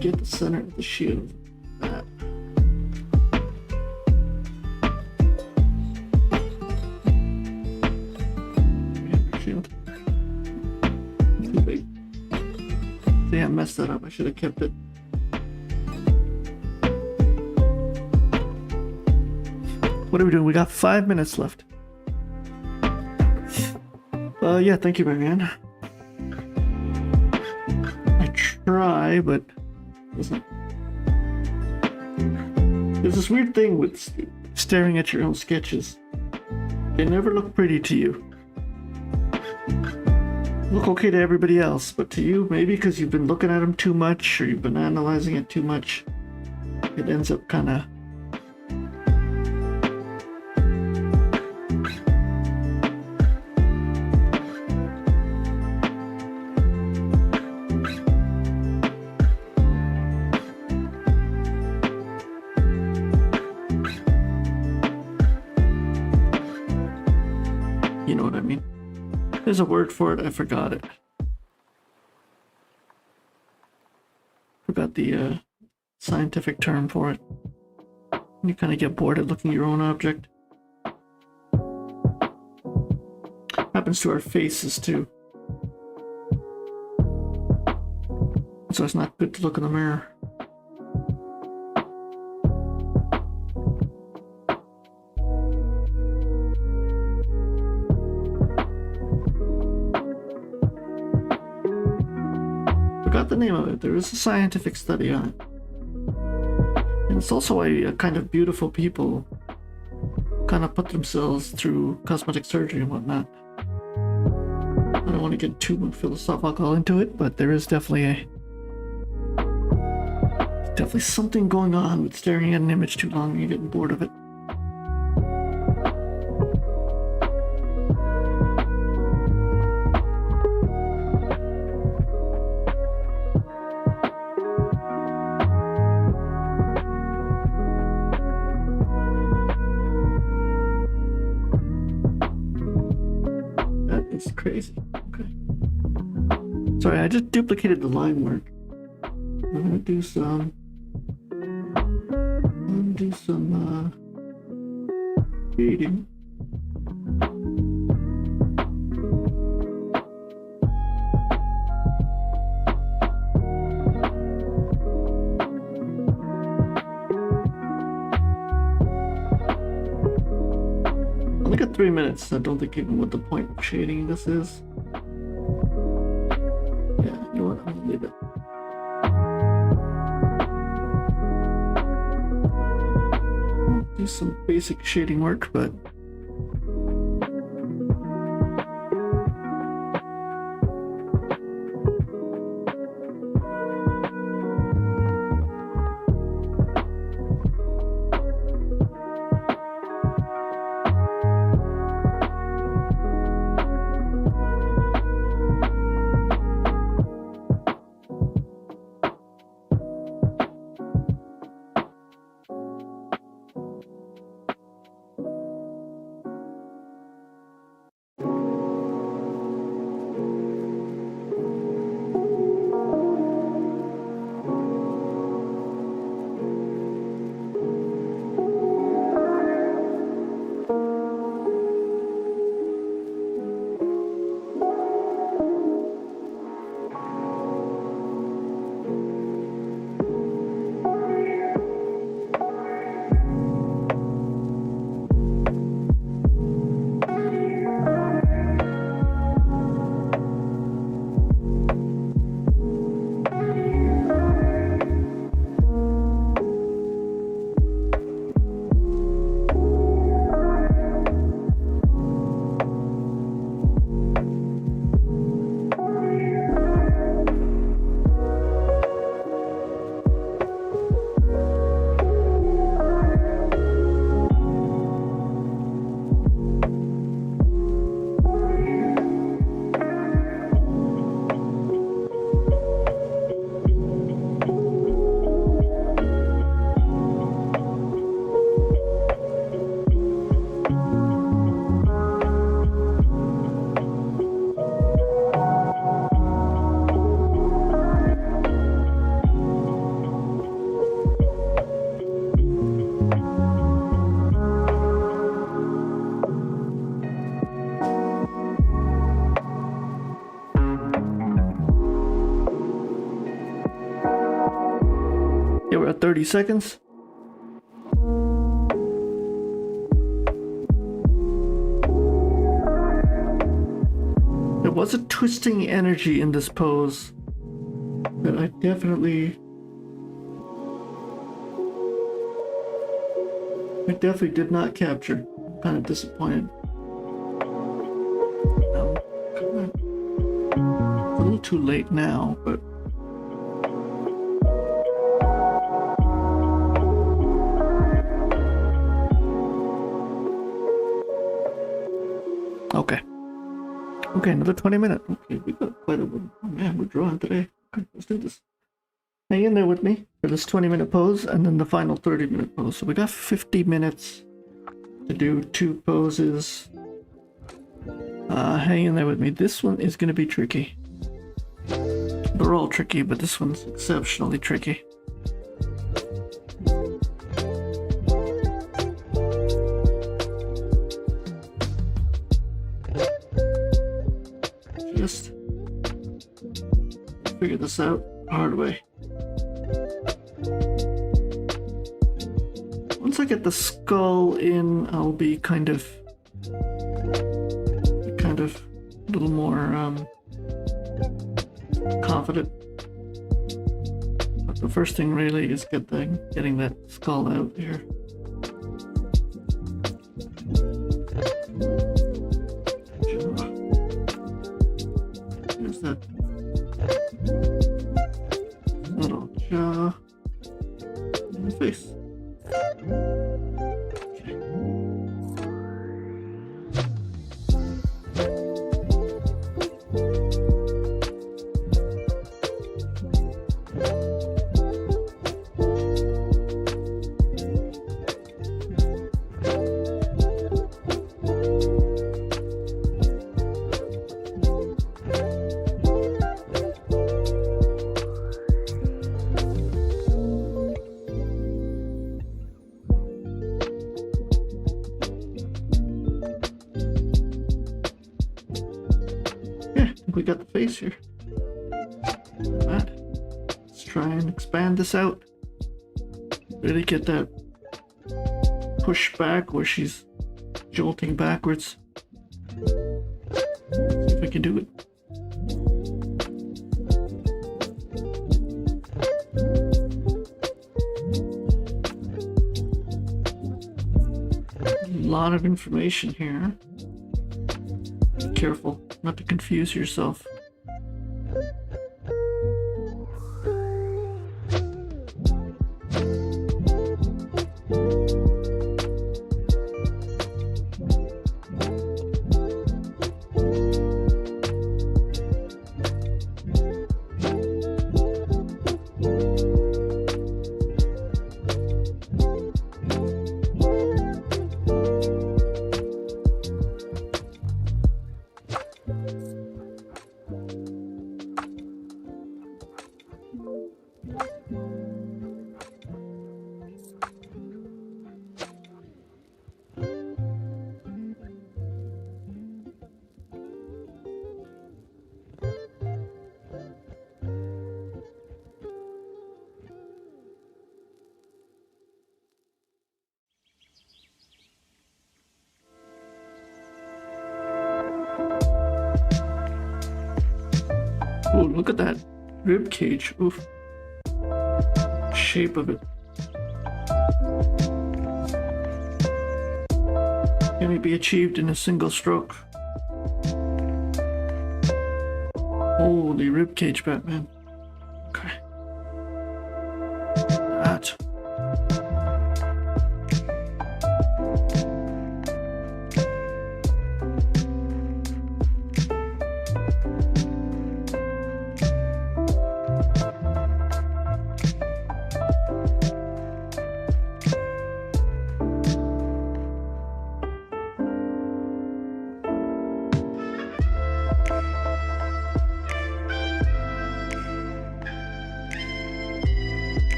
Get the center of the shield. That. Shield. Too big. See, I messed that up. I should have kept it. What are we doing? We got 5 minutes left. Yeah, thank you, Marianne. I try, but listen. There's this weird thing with staring at your own sketches. They never look pretty to you. Look okay to everybody else, but to you, maybe because you've been looking at them too much or you've been analyzing it too much, it ends up kind of There's a word for it, I forgot it. Forgot the scientific term for it. You kind of get bored at looking at your own object. Happens to our faces too. So it's not good to look in the mirror. The name of it. There is a scientific study on it, and it's also why kind of beautiful people kind of put themselves through cosmetic surgery and whatnot. I don't want to get too philosophical into it, but there is definitely something going on with staring at an image too long and you're getting bored of it. It's crazy. Okay. Sorry, I just duplicated the line work. I'm gonna do some reading. 3 minutes. I don't think even what the point of shading this is. Yeah, you know what? I'm gonna leave it. Do some basic shading work, but yeah, we're at 30 seconds. There was a twisting energy in this pose that I definitely did not capture. I'm kind of disappointed. It's a little too late now, but okay. Okay, another 20 minutes. Okay, we got quite a one. Oh man, we're drawing today. Okay, let's do this. Hang in there with me for this 20-minute pose and then the final 30-minute pose. So we got 50 minutes to do 2 poses. Hang in there with me. This one is going to be tricky. They're all tricky, but this one's exceptionally tricky. Just figure this out the hard way. Once I get the skull in, I'll be kind of a little more confident. But the first thing really is getting that skull out here. There's that little jaw and the face. We got the face here. Right. Let's try and expand this out. Really get that push back where she's jolting backwards. See if I can do it. A lot of information here. Be careful not to confuse yourself. Oh, look at that rib cage. Oof. Shape of it. Can it be achieved in a single stroke? Holy rib cage, Batman. Okay. That.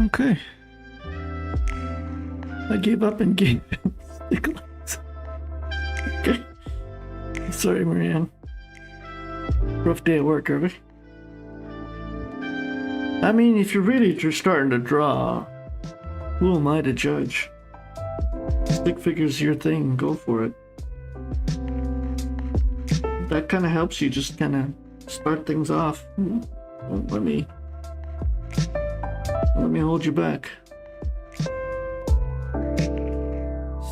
Okay. I gave up and gave stick legs. Okay. Sorry, Marianne. Rough day at work, Irving. I mean, if you're really just starting to draw, who am I to judge? Stick figure's your thing, go for it. That kind of helps you just kind of start things off. Don't let me hold you back.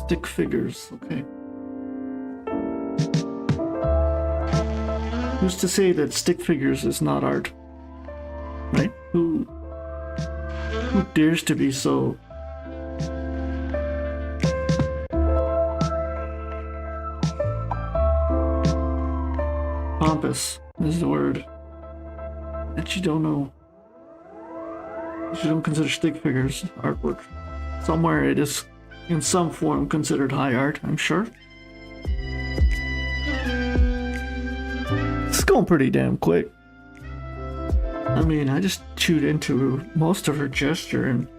Stick figures, okay. Who's to say that stick figures is not art? Right? Who dares to be so pompous is the word that you don't know? You don't consider stick figures artwork. Somewhere it is in some form considered high art, I'm sure. It's going pretty damn quick. I mean, I just chewed into most of her gesture and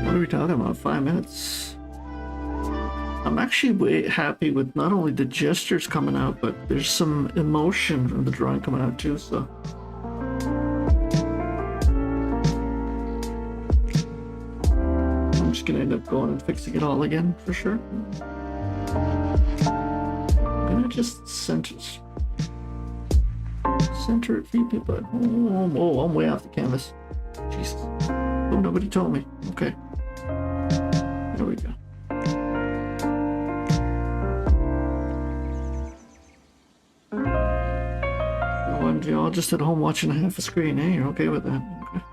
what are we talking about? 5 minutes? I'm actually way happy with not only the gestures coming out, but there's some emotion from the drawing coming out too, so. I'm just gonna end up going and fixing it all again for sure. I'm gonna just center it, feed me, but oh, I'm way off the canvas. Jesus. Oh, nobody told me. Okay. There we go. And you're all just at home watching half a screen, eh? You're okay with that? Okay.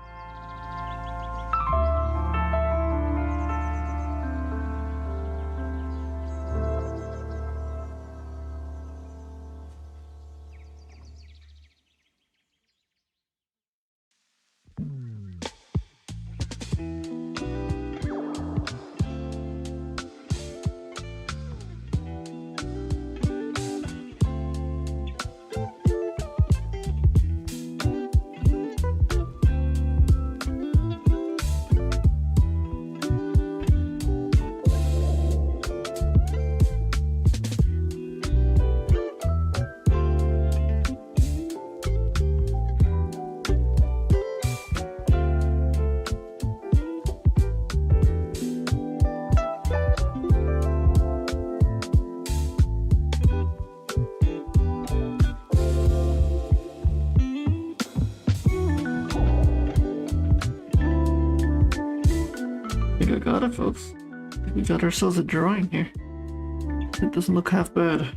got it, folks. I think we got ourselves a drawing here. It doesn't look half bad.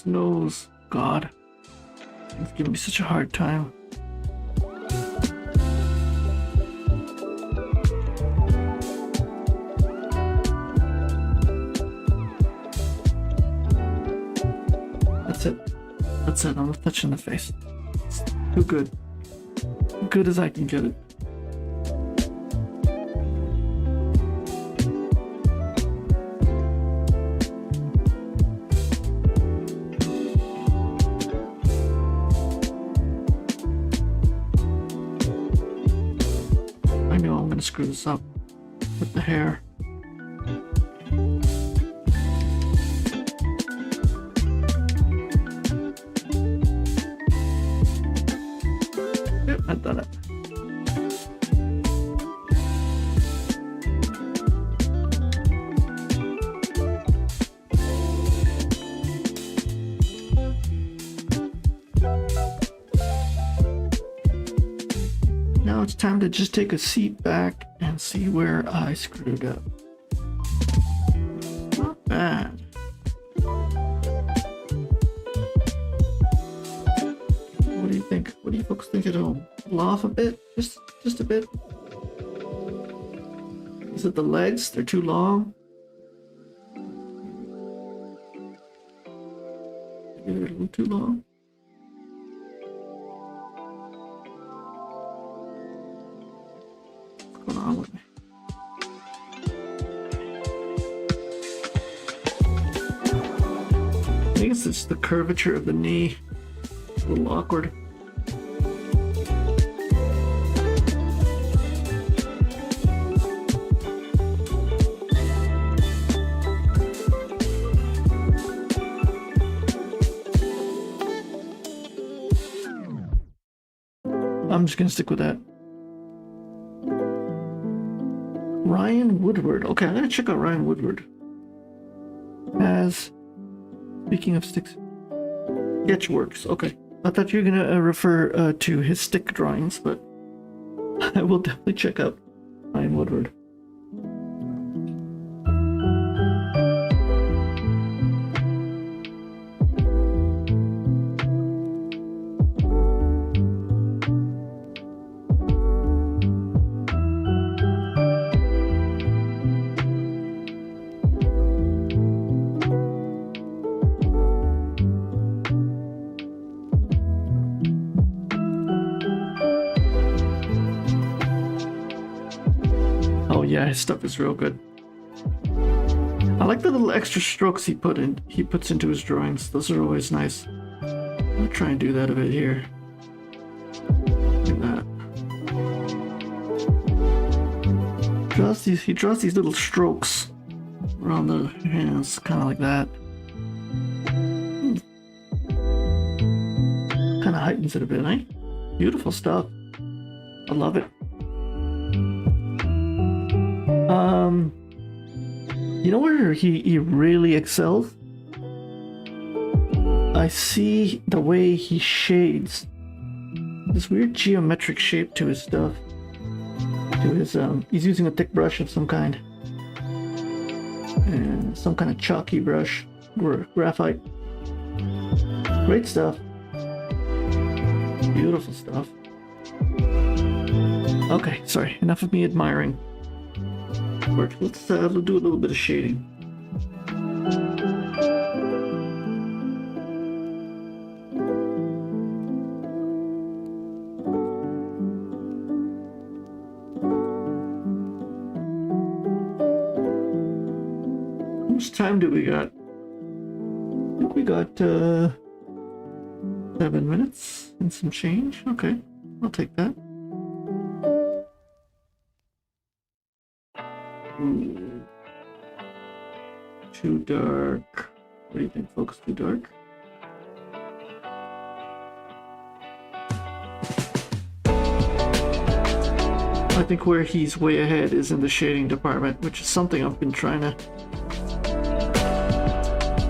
Nose. God. It's giving me such a hard time. That's it. That's it. I'm not touching the face. It's too good. Good as I can get it. I know I'm gonna screw this up with the hair. Yep, I've done it. Now it's time to just take a seat back and see where I screwed up. Not bad. What do you think? What do you folks think at home? Pull off a bit? Just a bit? Is it the legs? They're too long? Maybe they're a little too long? What's going on with me? I guess it's the curvature of the knee. It's a little awkward. I'm just gonna stick with that. Ryan Woodward. Okay, I'm gonna check out Ryan Woodward. Speaking of sticks, Sketchworks. Okay, I thought you were gonna refer to his stick drawings, but I will definitely check out Ryan Woodward. Oh yeah, his stuff is real good. I like the little extra strokes he puts into his drawings. Those are always nice. I'll try and do that a bit here. Like that. He draws these little strokes around the hands, kind of like that. Kind of heightens it a bit, eh? Beautiful stuff. I love it. You know where he really excels? I see the way he shades. This weird geometric shape to his stuff. To his he's using a thick brush of some kind. And some kind of chalky brush or graphite. Great stuff. Beautiful stuff. Okay, sorry, enough of me admiring. Let's do a little bit of shading. How much time do we got? I think we got 7 minutes and some change. Okay, I'll take that. Ooh. Too dark. What do you think, folks? Too dark? I think where he's way ahead is in the shading department, which is something I've been trying to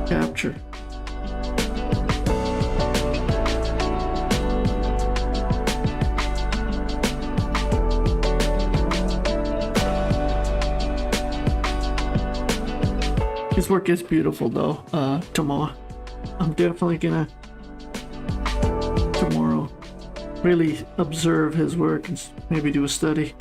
capture. His work is beautiful though, Tomoa. I'm definitely gonna tomorrow really observe his work and maybe do a study.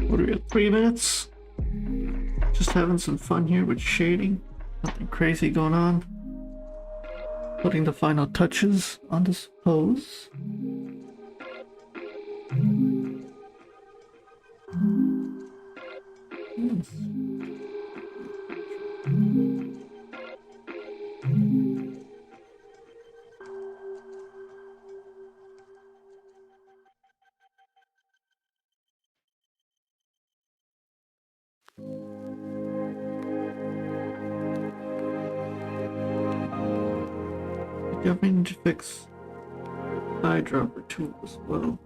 What are we at, 3 minutes? Just having some fun here with shading. Nothing crazy going on. Putting the final touches on this pose. Yes. I need to fix eyedropper tool as well.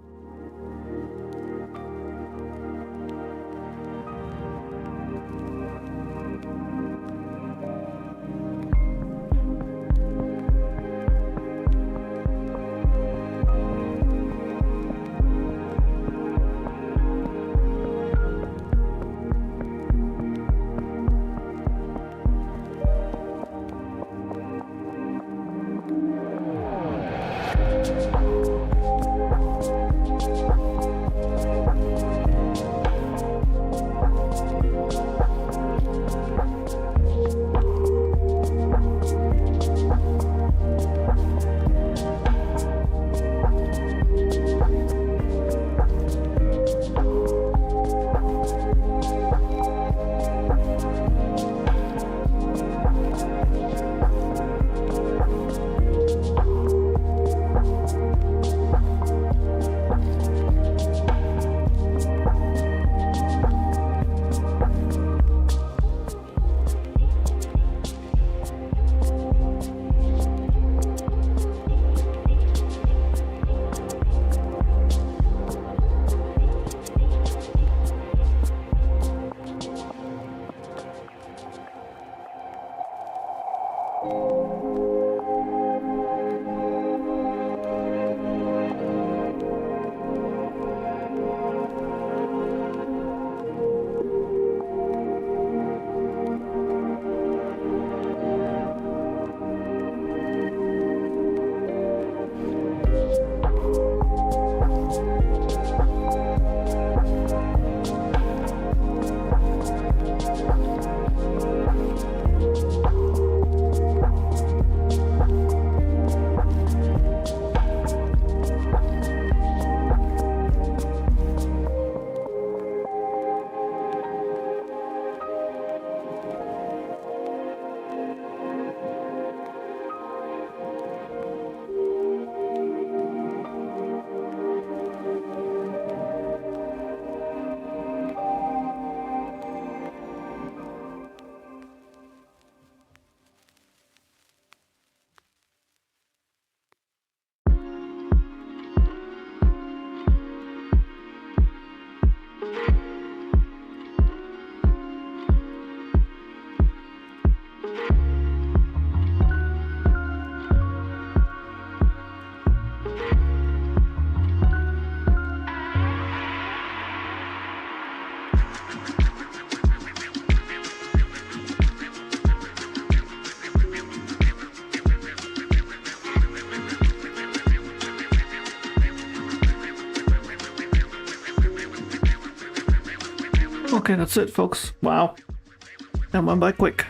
Okay, that's it, folks. Wow. That went by quick.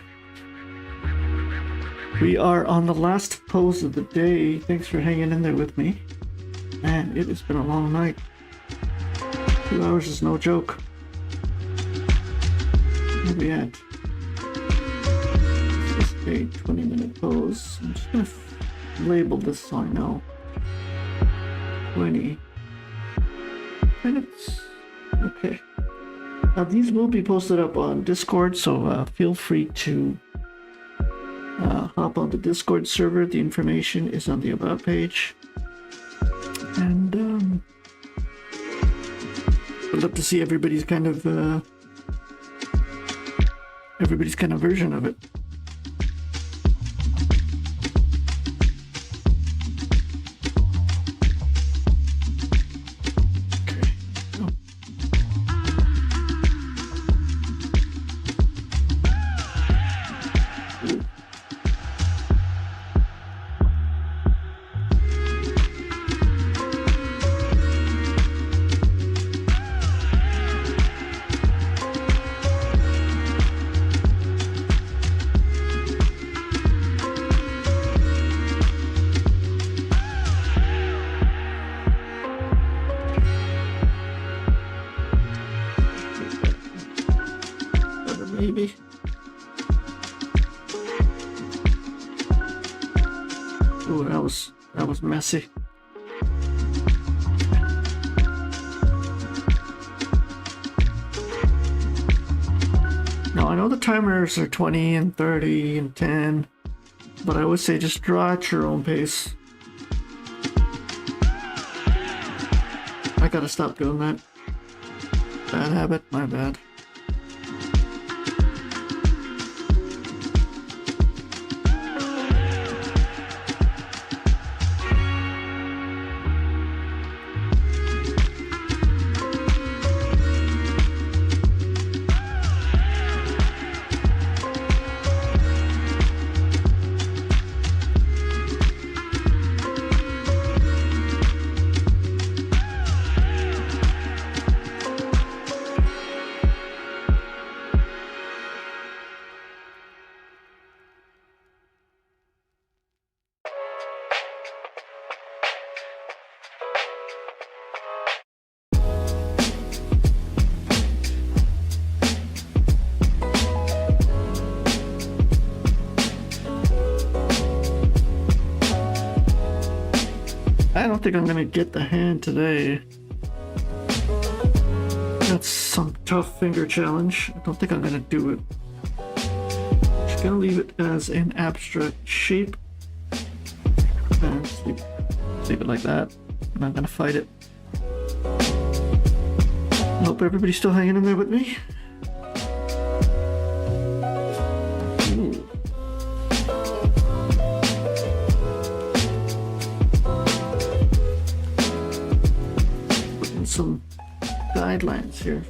We are on the last pose of the day. Thanks for hanging in there with me. Man, it has been a long night. 2 hours is no joke. Where we at? This is a 20-minute pose. I'm just gonna label this so I know. 20 minutes. Okay. Now these will be posted up on Discord, so feel free to hop on the Discord server. The information is on the About page. And I'd love to see everybody's kind of version of it. Maybe. Ooh, that was messy. Now I know the timers are 20 and 30 and 10, but I would say just draw at your own pace. I gotta stop doing that. Bad habit, my bad. I don't think I'm gonna get the hand today. That's some tough finger challenge. I don't think I'm gonna do it. Just gonna leave it as an abstract shape. And just leave it like that. I'm not gonna fight it. I hope everybody's still hanging in there with me. Ooh. Some guidelines here.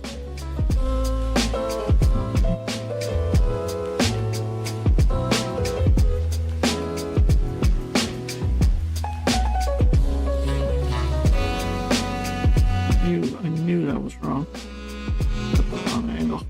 I knew that was wrong. At the wrong angle.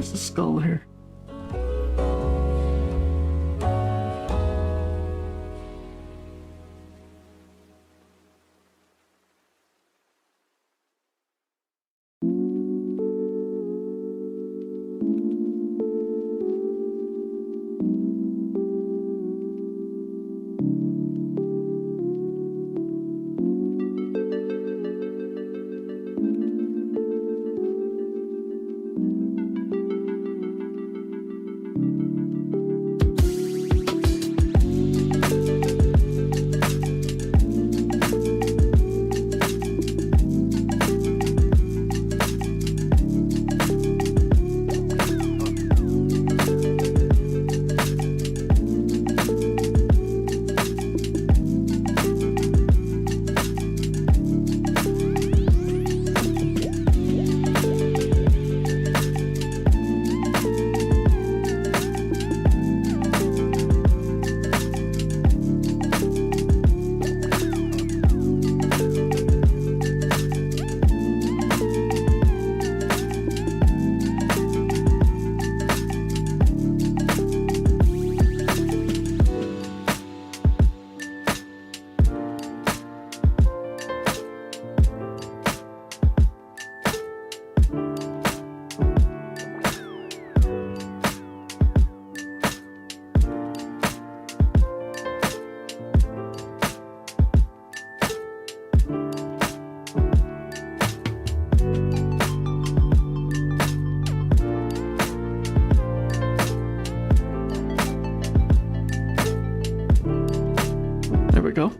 Where's the skull here? There we go.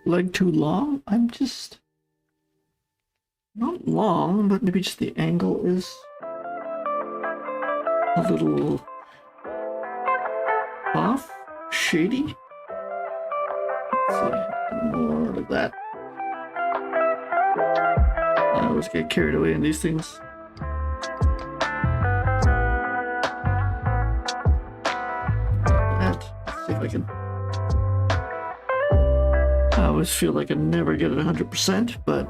Leg too long? I'm just not long, but maybe just the angle is a little off, shady. Let's see, more like that. I always get carried away in these things. Let's see if I can. I always feel like I never get it 100%, but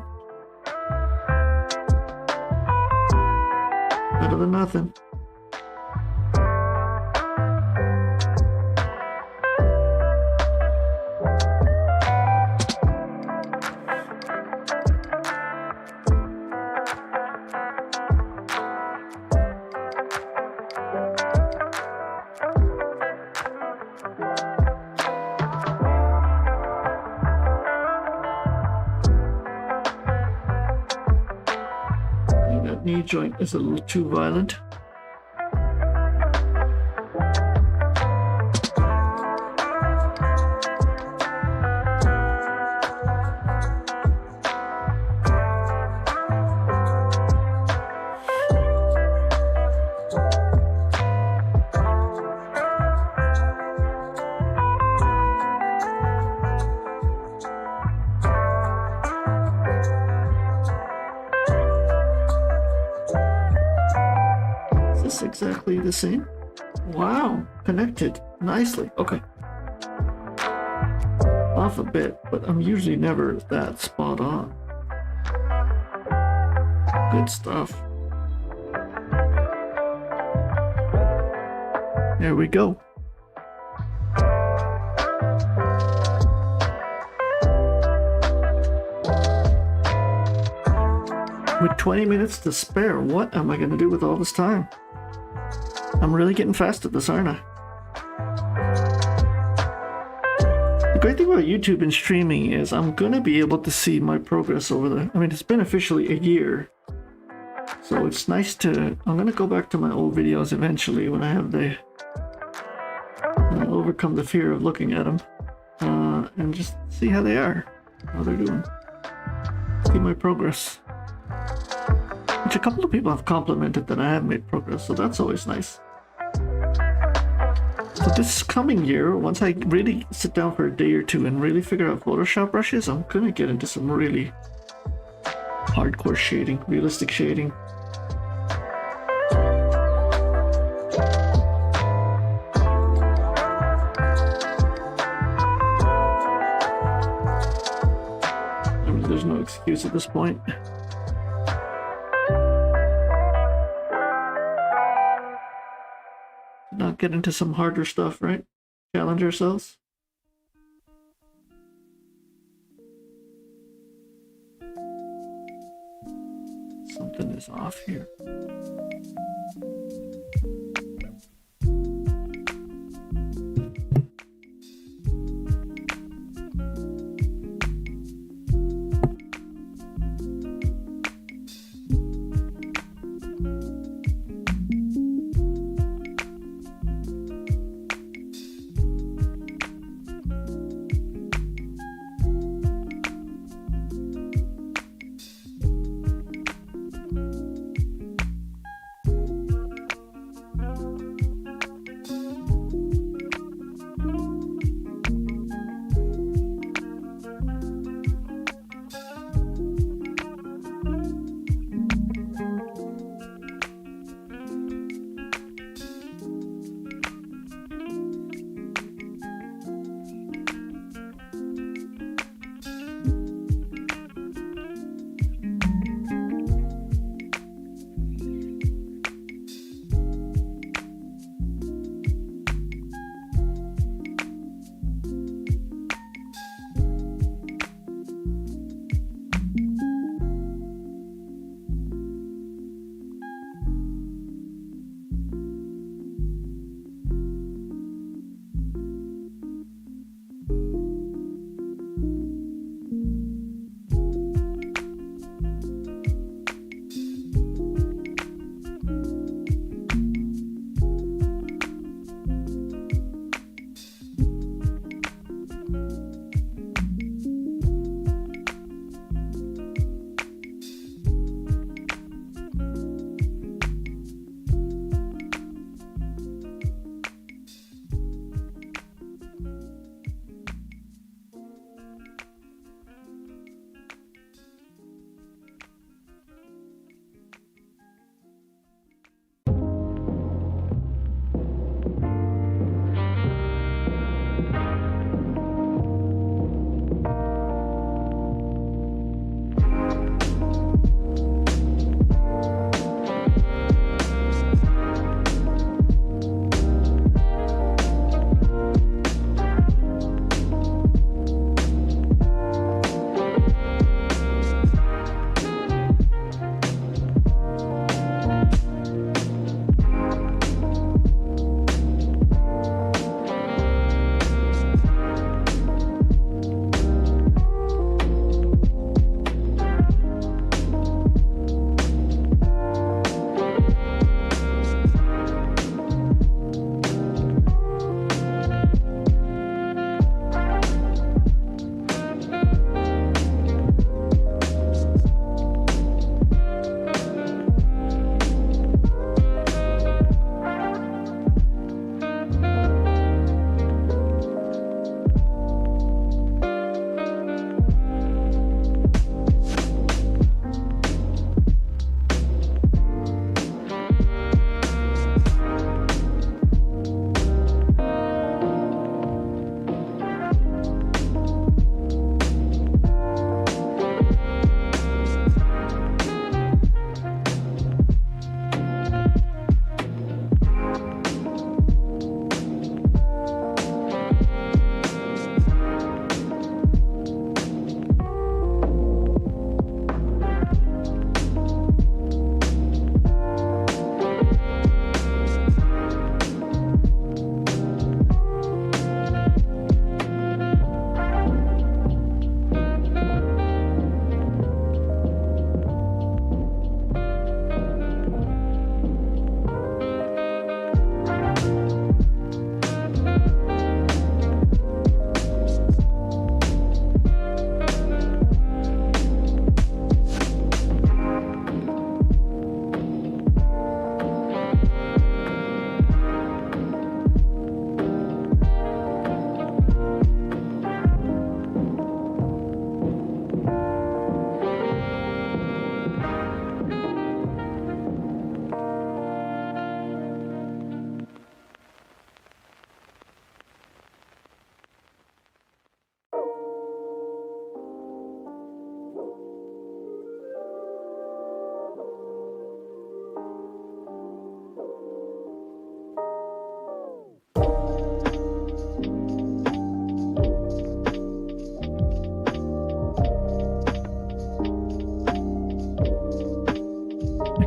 better than nothing. Knee joint is a little too violent. this exactly the same? Wow, connected nicely. Okay. Off a bit, but I'm usually never that spot on. Good stuff. There we go. With 20 minutes to spare, what am I going to do with all this time? I'm really getting fast at this, aren't I? The great thing about YouTube and streaming is I'm going to be able to see my progress over the... I mean, it's been officially a year. So it's nice to... I'm going to go back to my old videos eventually when I have the... overcome the fear of looking at them. And just see how they are. How they're doing. See my progress. Which a couple of people have complimented that I have made progress, so that's always nice. So this coming year, once I really sit down for a day or two and really figure out Photoshop brushes, I'm gonna get into some really hardcore shading, realistic shading. I mean, there's no excuse at this point. Not get into some harder stuff, right? Challenge ourselves. Something is off here.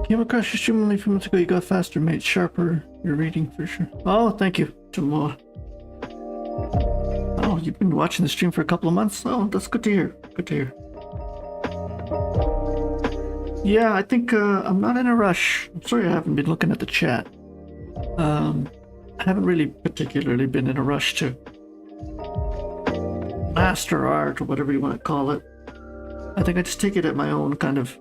Came across your stream only a few minutes ago. You got faster, mate. Sharper. You're reading for sure. Oh, thank you. Oh, you've been watching the stream for a couple of months? Oh, that's good to hear. Good to hear. Yeah, I think I'm not in a rush. I'm sorry I haven't been looking at the chat. I haven't really particularly been in a rush to master art or whatever you want to call it. I think I just take it at my own kind of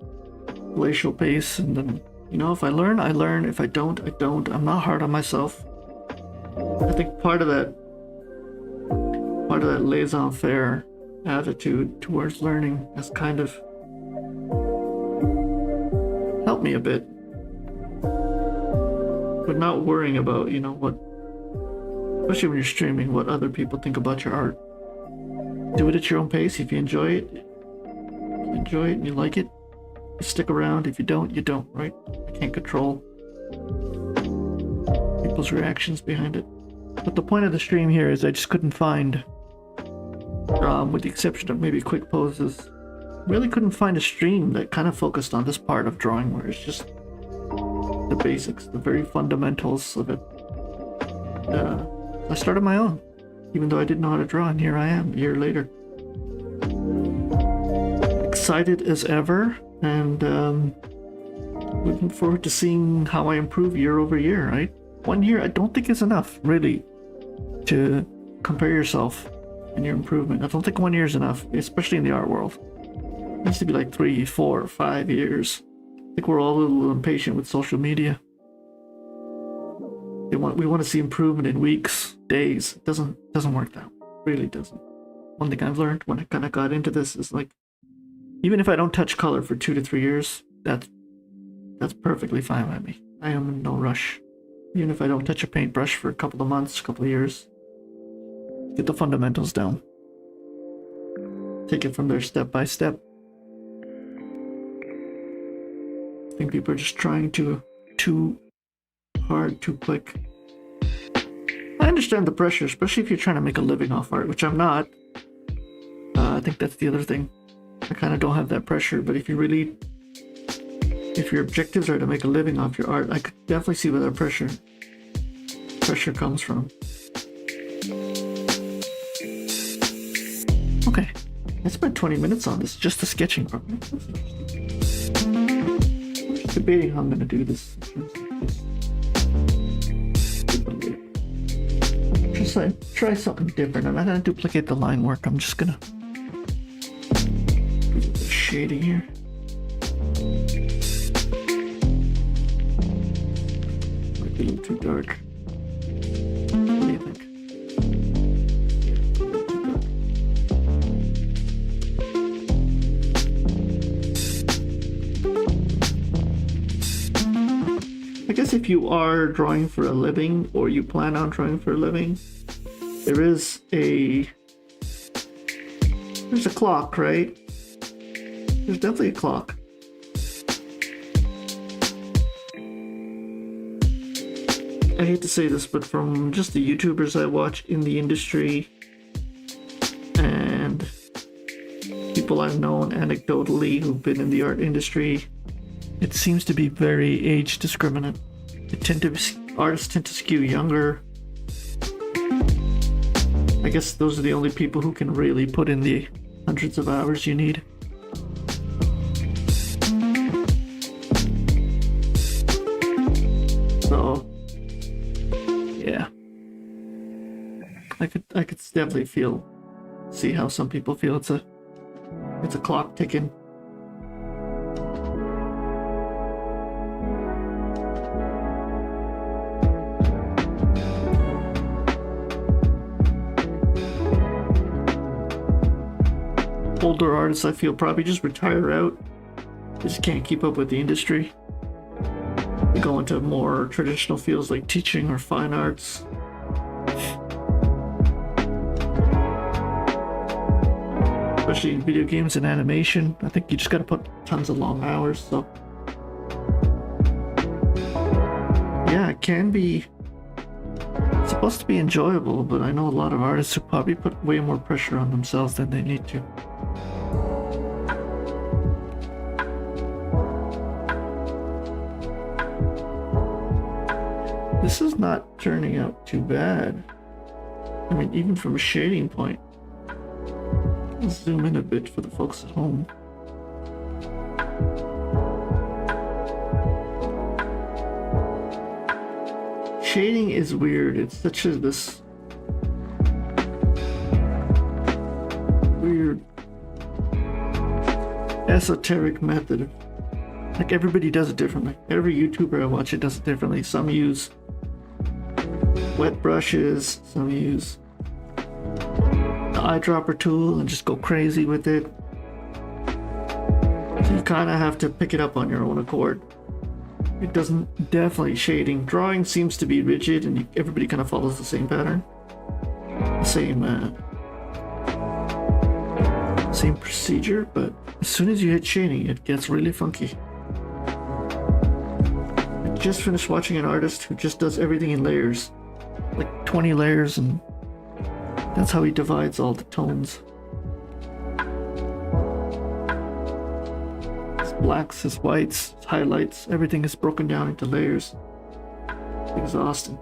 glacial pace, and then, you know, if I learn, I learn. If I don't, I don't. I'm not hard on myself. I think part of that laissez-faire attitude towards learning has kind of helped me a bit. But not worrying about, you know, what, especially when you're streaming, what other people think about your art. Do it at your own pace. If you enjoy it, and you like it, you stick around. If you don't, you don't, right? I can't control people's reactions behind it. But the point of the stream here is I just couldn't find, with the exception of maybe quick poses, really couldn't find a stream that kind of focused on this part of drawing where it's just the basics, the very fundamentals of it. I started my own, even though I didn't know how to draw, and here I am a year later. Excited as ever, and looking forward to seeing how I improve year over year, right? 1 year I don't think is enough, really, to compare yourself and your improvement. I don't think 1 year is enough, especially in the art world. It needs to be like 3, 4, 5 years. I think we're all a little impatient with social media. We want to see improvement in weeks, days. It doesn't work that way. It really doesn't. One thing I've learned when I kind of got into this is, like, even if I don't touch color for 2 to 3 years, that's perfectly fine by me. I am in no rush. Even if I don't touch a paintbrush for a couple of months, a couple of years, get the fundamentals down. Take it from there step by step. I think people are just trying too hard, too quick. I understand the pressure, especially if you're trying to make a living off art, which I'm not. I think that's the other thing. I kind of don't have that pressure, but if your objectives are to make a living off your art, I could definitely see where that pressure comes from. Okay, I spent 20 minutes on this, just the sketching part. I'm just debating how I'm going to do this. Just like, try something different. I'm not going to duplicate the line work. I'm just going to do a bit of shading here. Might be a little too dark. What do you think? I guess if you are drawing for a living, or you plan on drawing for a living, there's a clock, right? There's definitely a clock. I hate to say this, but from just the YouTubers I watch in the industry and people I've known anecdotally who've been in the art industry, it seems to be very age discriminant. Artists tend to skew younger. I guess those are the only people who can really put in the hundreds of hours you need. So, yeah, I could definitely see how some people feel it's a clock ticking. Older artists, I feel, probably just retire out. They just can't keep up with the industry. They go into more traditional fields like teaching or fine arts. Especially in video games and animation. I think you just gotta put tons of long hours, so. Yeah, it can be. It's supposed to be enjoyable, but I know a lot of artists who probably put way more pressure on themselves than they need to. This is not turning out too bad. I mean, even from a shading point. Let's zoom in a bit for the folks at home. Shading is weird. It's such a this weird esoteric method. Like everybody does it differently. Every YouTuber I watch it does it differently. Some use wet brushes, some use the eyedropper tool and just go crazy with it. So you kind of have to pick it up on your own accord. It doesn't, definitely shading. Drawing seems to be rigid and everybody kind of follows the same pattern. Same procedure, but as soon as you hit shading, it gets really funky. I just finished watching an artist who just does everything in layers. Like 20 layers, and that's how he divides all the tones. His blacks, his whites, his highlights, everything is broken down into layers. It's exhausting.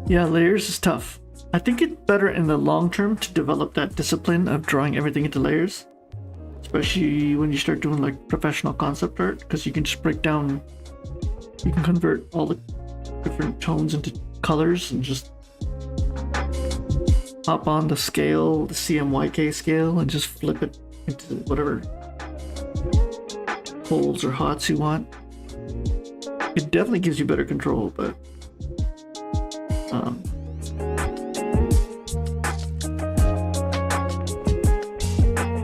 Yeah, layers is tough. I think it's better in the long term to develop that discipline of drawing everything into layers. Especially when you start doing like professional concept art, because you can just break down, you can convert all the different tones into colors and just hop on the scale, the CMYK scale, and just flip it into whatever colds or hots you want. It definitely gives you better control, but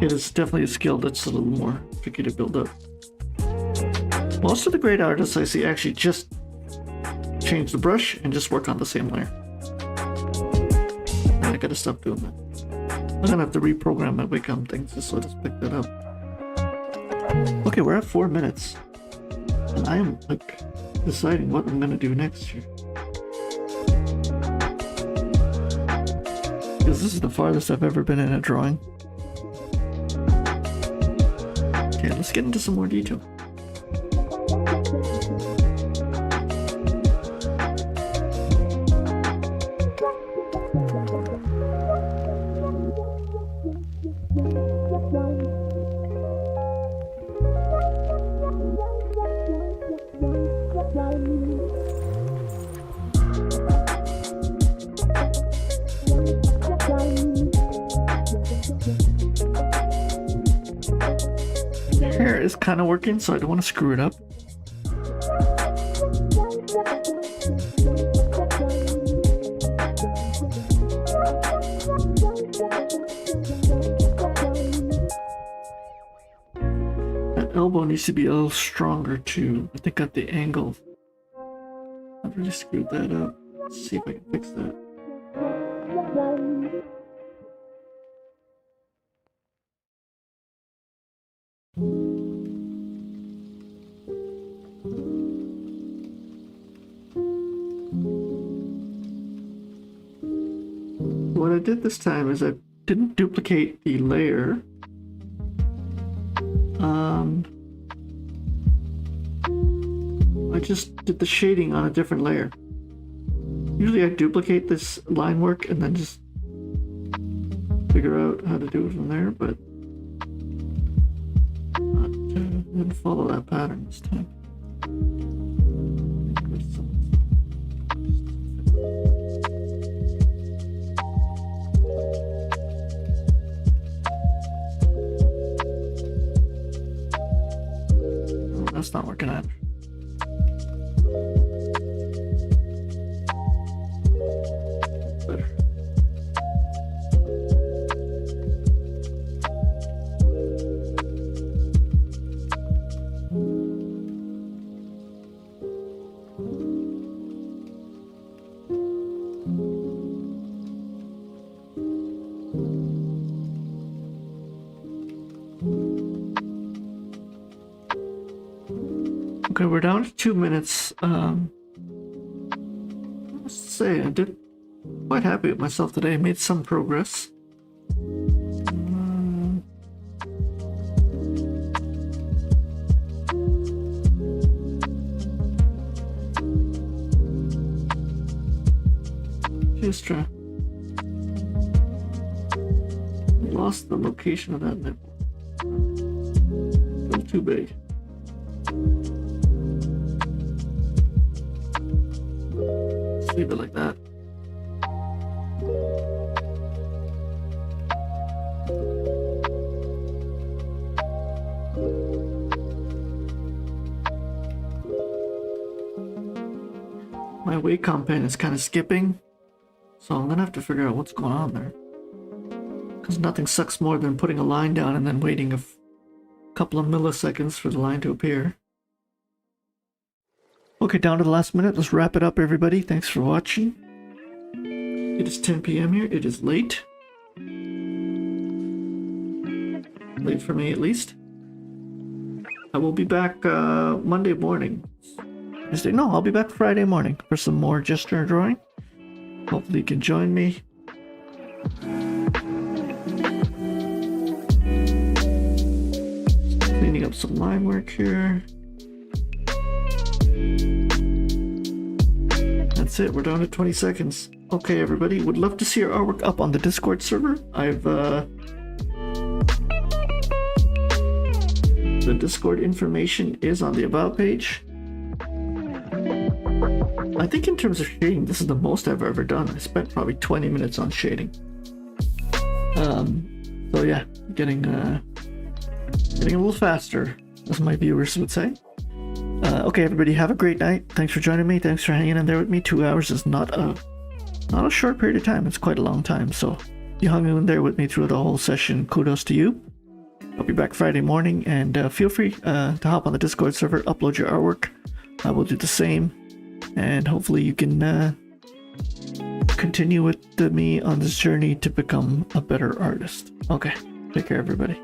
it is definitely a skill that's a little more tricky to build up. Most of the great artists I see actually just change the brush and just work on the same layer. And I gotta stop doing that. I'm gonna have to reprogram my wacom things just so it just pick that up. Okay, we're at 4 minutes. And I am like deciding what I'm gonna do next here. Because this is the farthest I've ever been in a drawing. Okay, let's get into some more detail. Hair is kind of working, so I don't want to screw it up. That elbow needs to be a little stronger too. I think at the angle I've really screwed that up. Let's see if I can fix that. What I did this time is I didn't duplicate the layer. just did the shading on a different layer. Usually I duplicate this line work and then just figure out how to do it from there, but I didn't follow that pattern this time. Oh, that's not working out. Better. Okay, we're down to 2 minutes. Let's say I did quite happy with myself today. I made some progress. Just try. Lost the location of that nipple. A little too big. Just leave it like that. My Wacom pen is kind of skipping, so I'm gonna have to figure out what's going on there. Because nothing sucks more than putting a line down and then waiting a couple of milliseconds for the line to appear. Okay, down to the last minute. Let's wrap it up, everybody. Thanks for watching. It is 10 p.m. here. It is late. Late for me, at least. I will be back Monday morning. No, I'll be back Friday morning for some more gesture drawing. Hopefully you can join me. Cleaning up some line work here. That's it, we're down to 20 seconds. Okay, everybody, would love to see your artwork up on the Discord server. The Discord information is on the About page. I think in terms of shading, this is the most I've ever done. I spent probably 20 minutes on shading. So yeah, getting a little faster, as my viewers would say. Okay, everybody, have a great night. Thanks for joining me. Thanks for hanging in there with me. 2 hours is not a short period of time. It's quite a long time. So you hung in there with me through the whole session. Kudos to you. I'll be back Friday morning, and feel free to hop on the Discord server, upload your artwork. I will do the same, and hopefully you can continue with me on this journey to become a better artist. Okay, take care, everybody.